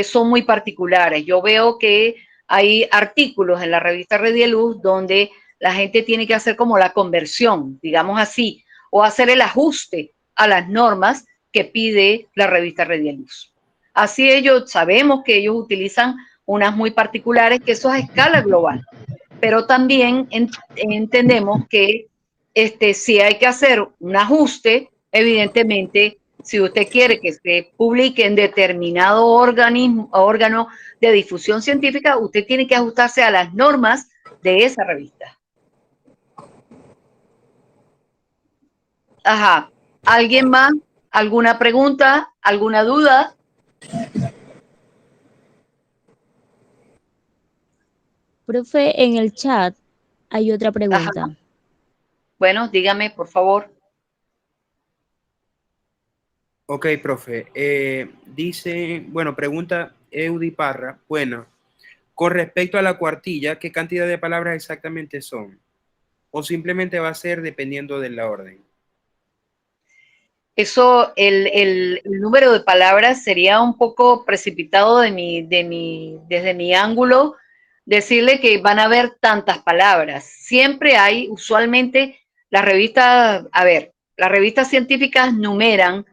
son muy particulares. Yo veo que hay artículos en la revista Redieluz donde la gente tiene que hacer como la conversión, digamos así, o hacer el ajuste a las normas que pide la revista Redieluz. Así sabemos que ellos utilizan unas muy particulares, que eso es a escala global, pero también entendemos que si hay que hacer un ajuste, evidentemente, si usted quiere que se publique en determinado órgano de difusión científica, usted tiene que ajustarse a las normas de esa revista. Ajá. ¿Alguien más? ¿Alguna pregunta? ¿Alguna duda? Profe, en el chat hay otra pregunta. Ajá. Bueno, dígame, por favor. Ok, profe. Dice, bueno, pregunta Eudi Parra. Bueno, con respecto a la cuartilla, ¿qué cantidad de palabras exactamente son? ¿O simplemente va a ser dependiendo de la orden? Eso, el número de palabras sería un poco precipitado desde mi ángulo, decirle que van a haber tantas palabras. Siempre hay, usualmente, las revistas científicas numeran,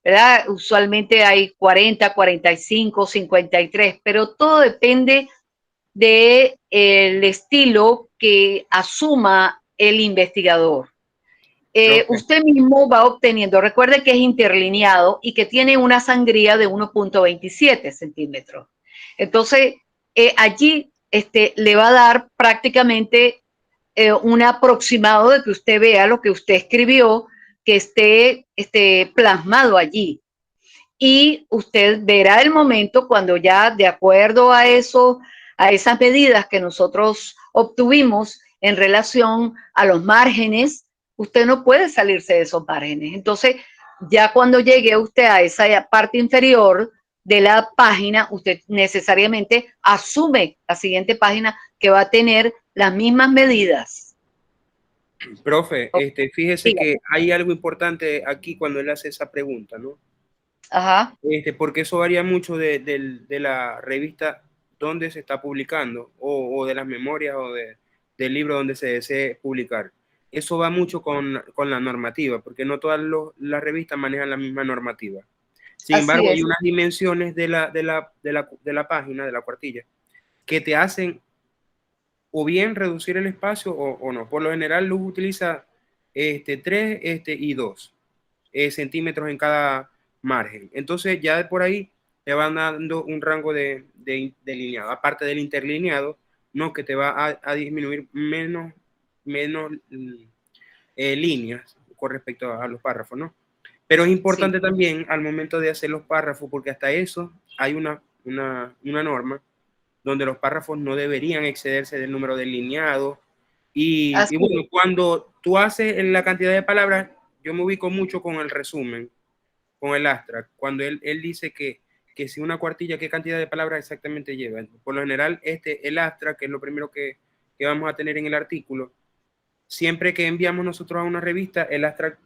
¿verdad? Usualmente hay 40, 45, 53, pero todo depende del estilo que asuma el investigador. Usted mismo va obteniendo, recuerde que es interlineado y que tiene una sangría de 1.27 centímetros. Entonces, allí le va a dar prácticamente un aproximado de que usted vea lo que usted escribió, que esté plasmado allí. Y usted verá el momento cuando ya, de acuerdo a esas medidas que nosotros obtuvimos en relación a los márgenes, usted no puede salirse de esos márgenes. Entonces, ya cuando llegue usted a esa parte inferior de la página, usted necesariamente asume la siguiente página que va a tener las mismas medidas. Profe, fíjese que hay algo importante aquí cuando él hace esa pregunta, ¿no? Ajá. Porque eso varía mucho de la revista donde se está publicando o de las memorias o del libro donde se desee publicar. eso va mucho con la normativa, porque no todas las revistas manejan la misma normativa. Sin Así embargo, hay es. unas dimensiones de la página, de la cuartilla, que te hacen o bien reducir el espacio o no. Por lo general, Luz utiliza 3 y 2 centímetros en cada margen. Entonces, ya de por ahí te van dando un rango de lineado. Aparte del interlineado, no, que te va a disminuir menos líneas con respecto a los párrafos, ¿no? Pero es Sí. importante también al momento de hacer los párrafos, porque hasta eso hay una norma donde los párrafos no deberían excederse del número delineado. Y Así bueno, es. cuando tú haces la cantidad de palabras, yo me ubico mucho con el resumen, con el abstract, cuando él dice que si una cuartilla, ¿qué cantidad de palabras exactamente lleva? Por lo general, el abstract, que es lo primero que vamos a tener en el artículo, siempre que enviamos nosotros a una revista, el abstract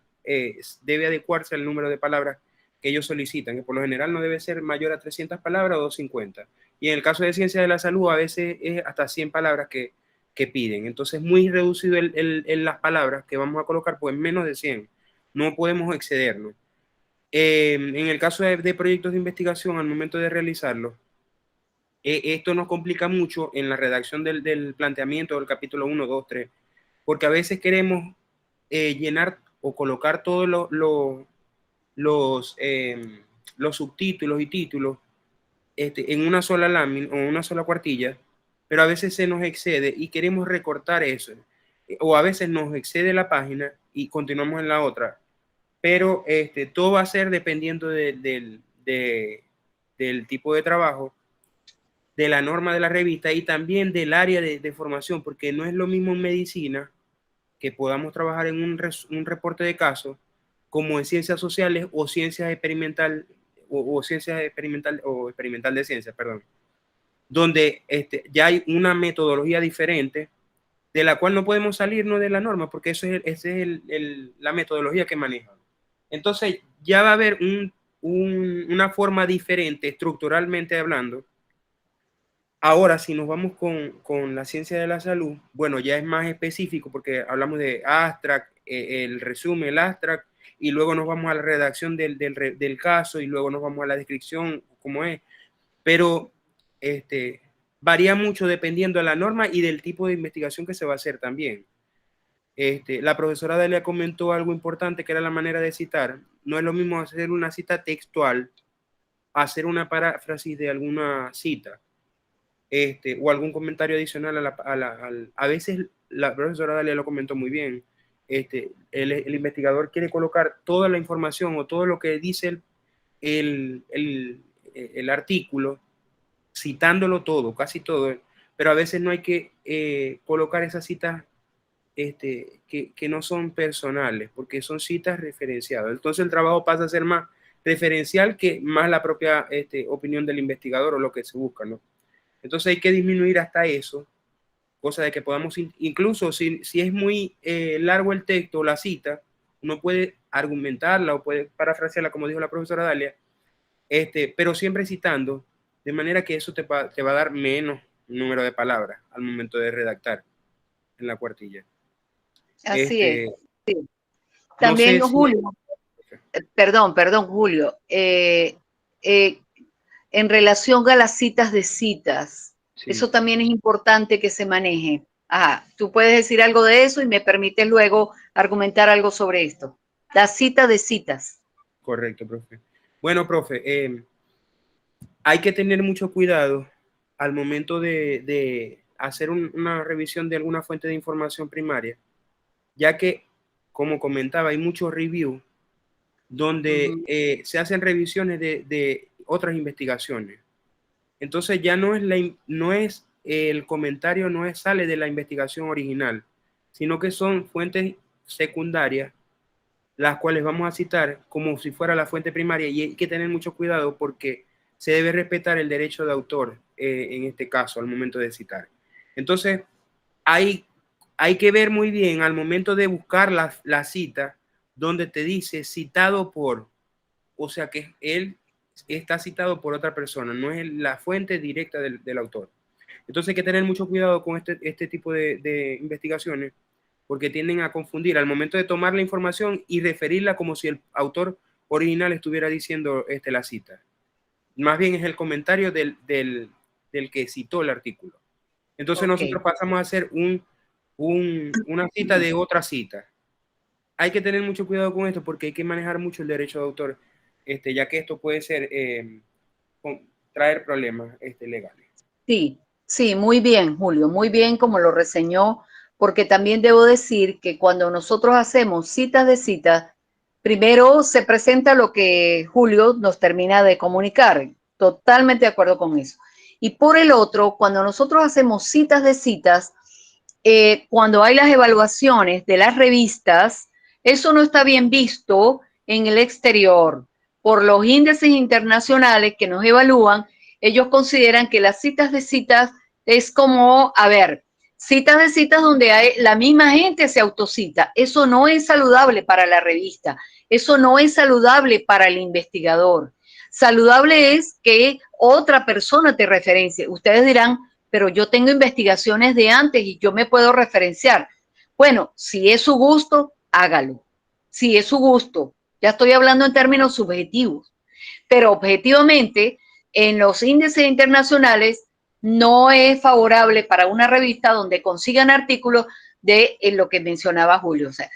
debe adecuarse al número de palabras que ellos solicitan, que por lo general no debe ser mayor a 300 palabras o 250. Y en el caso de ciencia de la salud, a veces es hasta 100 palabras que piden. Entonces, muy reducido las palabras que vamos a colocar, pues menos de 100. No podemos excedernos. En el caso de proyectos de investigación, al momento de realizarlo, esto nos complica mucho en la redacción del planteamiento del capítulo 1, 2, 3, porque a veces queremos llenar o colocar todos los subtítulos y títulos en una sola lámina o una sola cuartilla, pero a veces se nos excede y queremos recortar eso, o a veces nos excede la página y continuamos en la otra, pero todo va a ser dependiendo del tipo de trabajo, de la norma de la revista y también del área de formación, porque no es lo mismo en medicina que podamos trabajar en un reporte de casos como en ciencias sociales o ciencias experimental o ciencias experimental o experimental de ciencias, perdón, donde ya hay una metodología diferente de la cual no podemos salirnos de la norma porque esa es la metodología que manejan. Entonces ya va a haber una forma diferente estructuralmente hablando. Ahora, si nos vamos con la ciencia de la salud, bueno, ya es más específico porque hablamos de abstract, el resumen, el abstract, y luego nos vamos a la redacción del caso y luego nos vamos a la descripción, cómo es. Pero varía mucho dependiendo de la norma y del tipo de investigación que se va a hacer también. La profesora Dalia comentó algo importante que era la manera de citar. No es lo mismo hacer una cita textual, hacer una paráfrasis de alguna cita o algún comentario adicional a veces la profesora Dalia lo comentó muy bien. El investigador quiere colocar toda la información o todo lo que dice el artículo, citándolo todo, casi todo, pero a veces no hay que colocar esas citas que no son personales, porque son citas referenciadas. Entonces el trabajo pasa a ser más referencial que más la propia opinión del investigador o lo que se busca, ¿no? Entonces hay que disminuir hasta eso, cosa de que podamos, incluso si es muy largo el texto o la cita, uno puede argumentarla o puede parafrasearla, como dijo la profesora Dalia, pero siempre citando, de manera que eso te va a dar menos número de palabras al momento de redactar en la cuartilla. Así es. Sí. No También, sé si... Julio, perdón, Julio, en relación a las citas de citas, Sí, eso también es importante que se maneje. Ajá, tú puedes decir algo de eso y me permites luego argumentar algo sobre esto. La cita de citas. correcto, profe. Bueno, profe, hay que tener mucho cuidado al momento de hacer una revisión de alguna fuente de información primaria, ya que, como comentaba, hay muchos reviews donde se hacen revisiones de otras investigaciones. Entonces ya no es el comentario, sale de la investigación original, sino que son fuentes secundarias, las cuales vamos a citar como si fuera la fuente primaria, y hay que tener mucho cuidado porque se debe respetar el derecho de autor en este caso al momento de citar. Entonces, hay, hay que ver muy bien al momento de buscar la cita donde te dice citado por, o sea que él está citado por otra persona, no es la fuente directa del autor. Entonces hay que tener mucho cuidado con este tipo de investigaciones porque tienden a confundir al momento de tomar la información y referirla como si el autor original estuviera diciendo la cita. Más bien es el comentario del que citó el artículo. Entonces nosotros pasamos a hacer una cita de otra cita. Hay que tener mucho cuidado con esto porque hay que manejar mucho el derecho de autor, ya que esto puede ser traer problemas legales. Sí, sí, muy bien, Julio, muy bien como lo reseñó, porque también debo decir que cuando nosotros hacemos citas de citas, primero se presenta lo que Julio nos termina de comunicar, totalmente de acuerdo con eso. Y por el otro, cuando nosotros hacemos citas de citas, cuando hay las evaluaciones de las revistas, eso no está bien visto en el exterior. Por los índices internacionales que nos evalúan, ellos consideran que las citas de citas es como, a ver, citas de citas donde hay, la misma gente se autocita. Eso no es saludable para la revista. Eso no es saludable para el investigador. Saludable es que otra persona te referencie. Ustedes dirán, pero yo tengo investigaciones de antes y yo me puedo referenciar. Bueno, si es su gusto, hágalo. Si es su gusto. Ya estoy hablando en términos subjetivos, pero objetivamente en los índices internacionales no es favorable para una revista donde consigan artículos de lo que mencionaba Julio. O sea,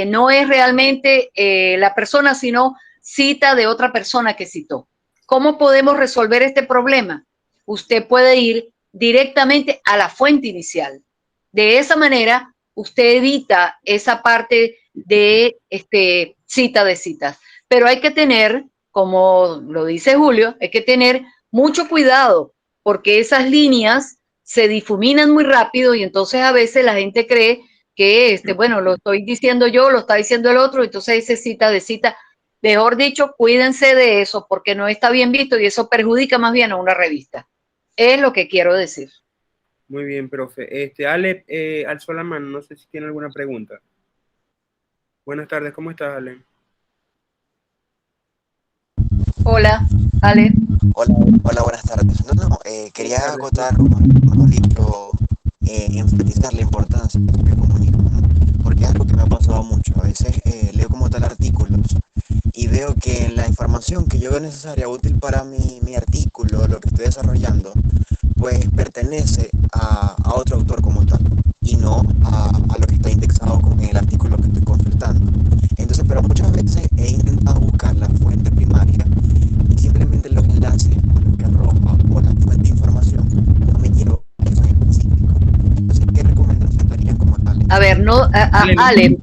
no es realmente la persona, sino cita de otra persona que citó. ¿Cómo podemos resolver este problema? Usted puede ir directamente a la fuente inicial. De esa manera, usted evita esa parte de cita de citas. Pero hay que tener, como lo dice Julio, hay que tener mucho cuidado porque esas líneas se difuminan muy rápido y entonces a veces la gente cree que, bueno, lo estoy diciendo yo, lo está diciendo el otro, entonces dice cita de cita. Mejor dicho, cuídense de eso porque no está bien visto y eso perjudica más bien a una revista. Es lo que quiero decir. Muy bien, profe. Ale alzó la mano, no sé si tiene alguna pregunta. Buenas tardes, ¿cómo estás, Ale? Hola, Ale. Hola, hola, buenas tardes. Quería Buenas tardes. acotar, o mejor dicho, enfatizar la importancia de que comunico, ¿no? Porque es algo que me ha pasado mucho. A veces leo como tal artículos y veo que la información que yo veo necesaria, útil para mi artículo, lo que estoy desarrollando, pues pertenece a otro autor como tal y no a lo que está indexado en el artículo que estoy consultando. Entonces, pero muchas veces he intentado buscar la fuente primaria y simplemente los enlaces o los que arroja o la fuente de información no me llevo a eso en específico. Entonces, ¿qué recomendación darían como tal? A ver, no, Ale,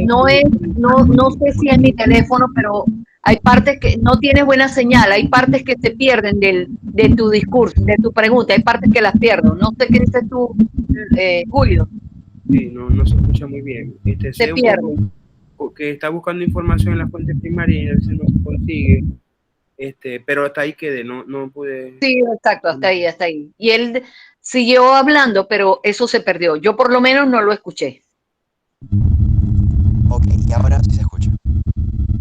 no es, no sé si es mi teléfono, pero hay partes que no tienes buena señal, hay partes que se pierden de tu discurso, de tu pregunta, hay partes que las pierdo. No sé qué dices tú, Julio. Sí, no se escucha muy bien. Se Sé un pierde. poco que está buscando información en la fuente primaria y a veces no se consigue, pero hasta ahí quedé, no pude. Sí, exacto, hasta ahí, hasta ahí. Y él siguió hablando, pero eso se perdió. Yo por lo menos no lo escuché. Ok, y ahora sí se escucha.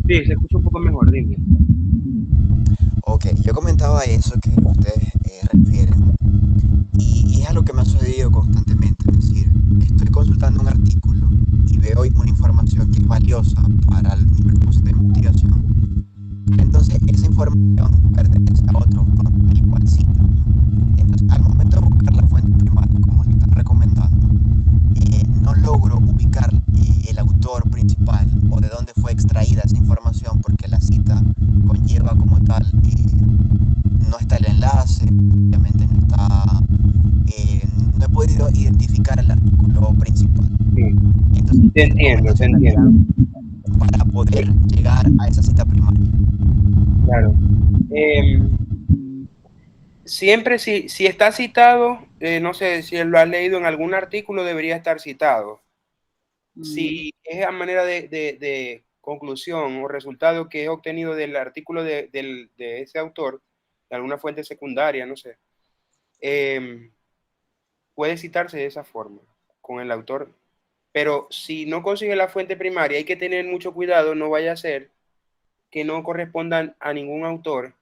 Sí, se escucha un poco mejor, dime. Ok, yo comentaba eso que ustedes refieren y es algo que me ha sucedido constantemente, es decir, estoy consultando un artículo y veo una información que es valiosa para mi propósito de investigación. Entonces, esa información pertenece a otro autor, el cual cita, ¿no? Entonces, al momento de buscar la fuente primaria, como le están recomendando, no logro ubicar el autor principal o de dónde fue extraída esa información porque la cita conlleva como tal, no está el enlace, obviamente no está, no he podido identificar el artículo principal. Sí, Entonces, te ¿qué entiendo, te recomendación entiendo. darían para poder llegar a esa cita primaria? Claro. Siempre si está citado, no sé si lo has leído en algún artículo, debería estar citado. Si es a manera de conclusión o resultado que he obtenido del artículo de ese autor, de alguna fuente secundaria, no sé, puede citarse de esa forma, con el autor. Pero si no consigue la fuente primaria, hay que tener mucho cuidado, no vaya a ser que no correspondan a ningún autor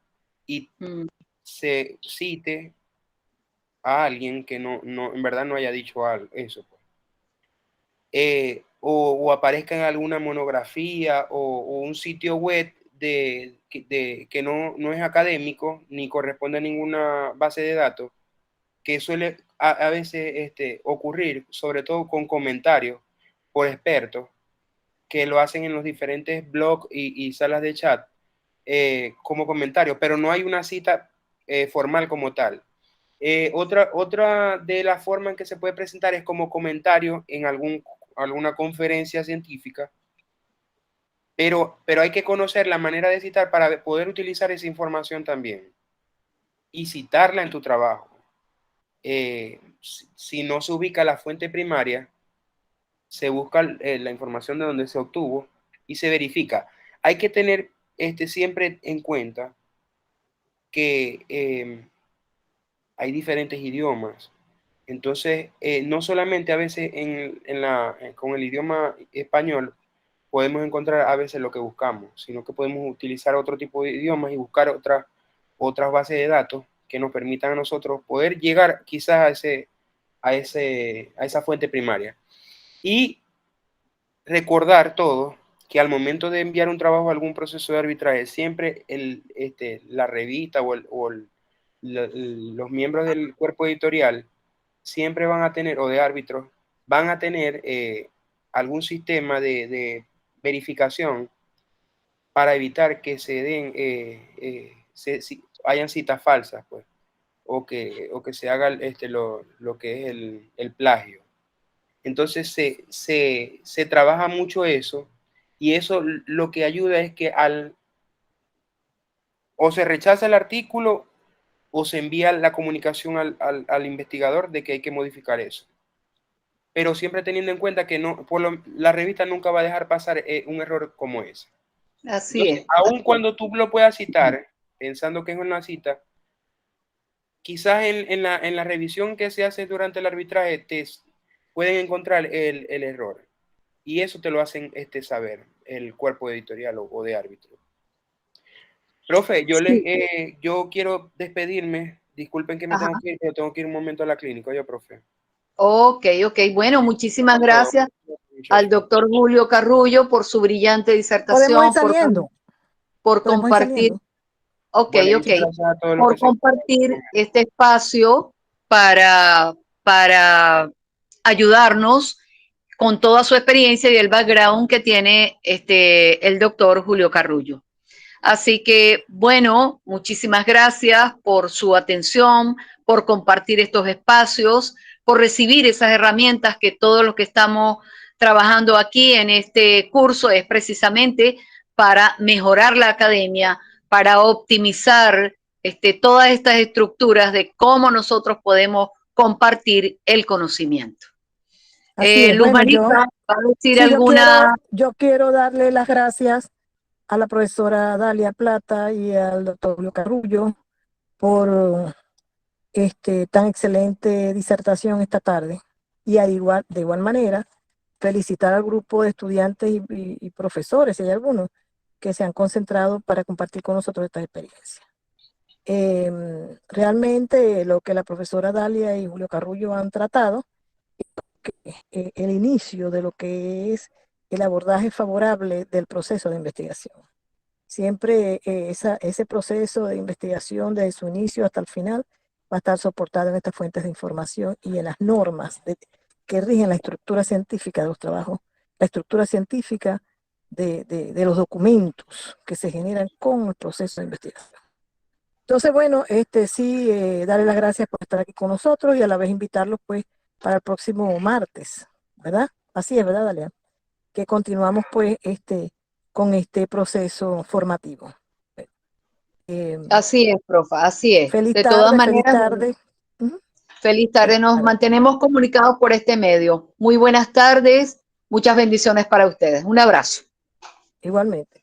y se cite a alguien que en verdad no haya dicho eso. Pues. o aparezca en alguna monografía o un sitio web que no es académico ni corresponde a ninguna base de datos, que suele a veces ocurrir, sobre todo con comentarios por expertos que lo hacen en los diferentes blogs y salas de chat como comentarios, pero no hay una cita formal como tal. Otra de las formas en que se puede presentar es como comentario en alguna conferencia científica, pero hay que conocer la manera de citar para poder utilizar esa información también y citarla en tu trabajo. Si no se ubica la fuente primaria, se busca la información de donde se obtuvo y se verifica. Hay que tener siempre en cuenta que hay diferentes idiomas. Entonces, no solamente a veces con el idioma español podemos encontrar a veces lo que buscamos, sino que podemos utilizar otro tipo de idiomas y buscar otras bases de datos que nos permitan a nosotros poder llegar quizás a esa fuente primaria. Y recordar todo que al momento de enviar un trabajo a algún proceso de arbitraje, siempre la revista los miembros del cuerpo editorial siempre van a tener, o de árbitros, van a tener algún sistema de verificación para evitar que se den, hayan citas falsas, pues, o que se haga lo que es el plagio. Entonces se trabaja mucho eso, y eso lo que ayuda es que o se rechaza el artículo o se envía la comunicación al investigador de que hay que modificar eso. Pero siempre teniendo en cuenta que la revista nunca va a dejar pasar un error como ese. Así Entonces, es. aun cuando tú lo puedas citar, pensando que es una cita, quizás en la revisión que se hace durante el arbitraje te pueden encontrar el error. Y eso te lo hacen saber el cuerpo editorial o de árbitro. Profe, Sí. yo quiero despedirme. Disculpen que me Ajá. tengo que ir, pero tengo que ir un momento a la clínica, yo, profe. Ok. Bueno, muchísimas Todo, gracias al muchachos. doctor Julio Carrullo por su brillante Podemos ir disertación, saliendo, por podemos ir compartir, saliendo. ok, Bueno, ok, muchas gracias a todos los que por se compartir este espacio para ayudarnos con toda su experiencia y el background que tiene el doctor Julio Carrullo. Así que, bueno, muchísimas gracias por su atención, por compartir estos espacios, por recibir esas herramientas que todos los que estamos trabajando aquí en este curso es precisamente para mejorar la academia, para optimizar todas estas estructuras de cómo nosotros podemos compartir el conocimiento. Así es. Luz Bueno, Marita, ¿va a decir sí, alguna? yo quiero darle las gracias a la profesora Dalia Plata y al doctor Julio Carrullo por tan excelente disertación esta tarde. Y de igual manera, felicitar al grupo de estudiantes y profesores, si hay algunos, que se han concentrado para compartir con nosotros esta experiencia. Realmente lo que la profesora Dalia y Julio Carrullo han tratado el inicio de lo que es el abordaje favorable del proceso de investigación. Siempre ese proceso de investigación desde su inicio hasta el final va a estar soportado en estas fuentes de información y en las normas que rigen la estructura científica de los trabajos, la estructura científica de los documentos que se generan con el proceso de investigación. Entonces, bueno, sí, darle las gracias por estar aquí con nosotros y a la vez invitarlos pues para el próximo martes, ¿verdad? Así es, ¿verdad, Dalia? Que continuamos pues con este proceso formativo. Así es, profa, así es. Feliz De todas tarde, feliz maneras, tarde. Ujú. feliz Feliz tarde. Nos tarde. mantenemos comunicados por este medio. Muy buenas tardes. Muchas bendiciones para ustedes. Un abrazo. Igualmente.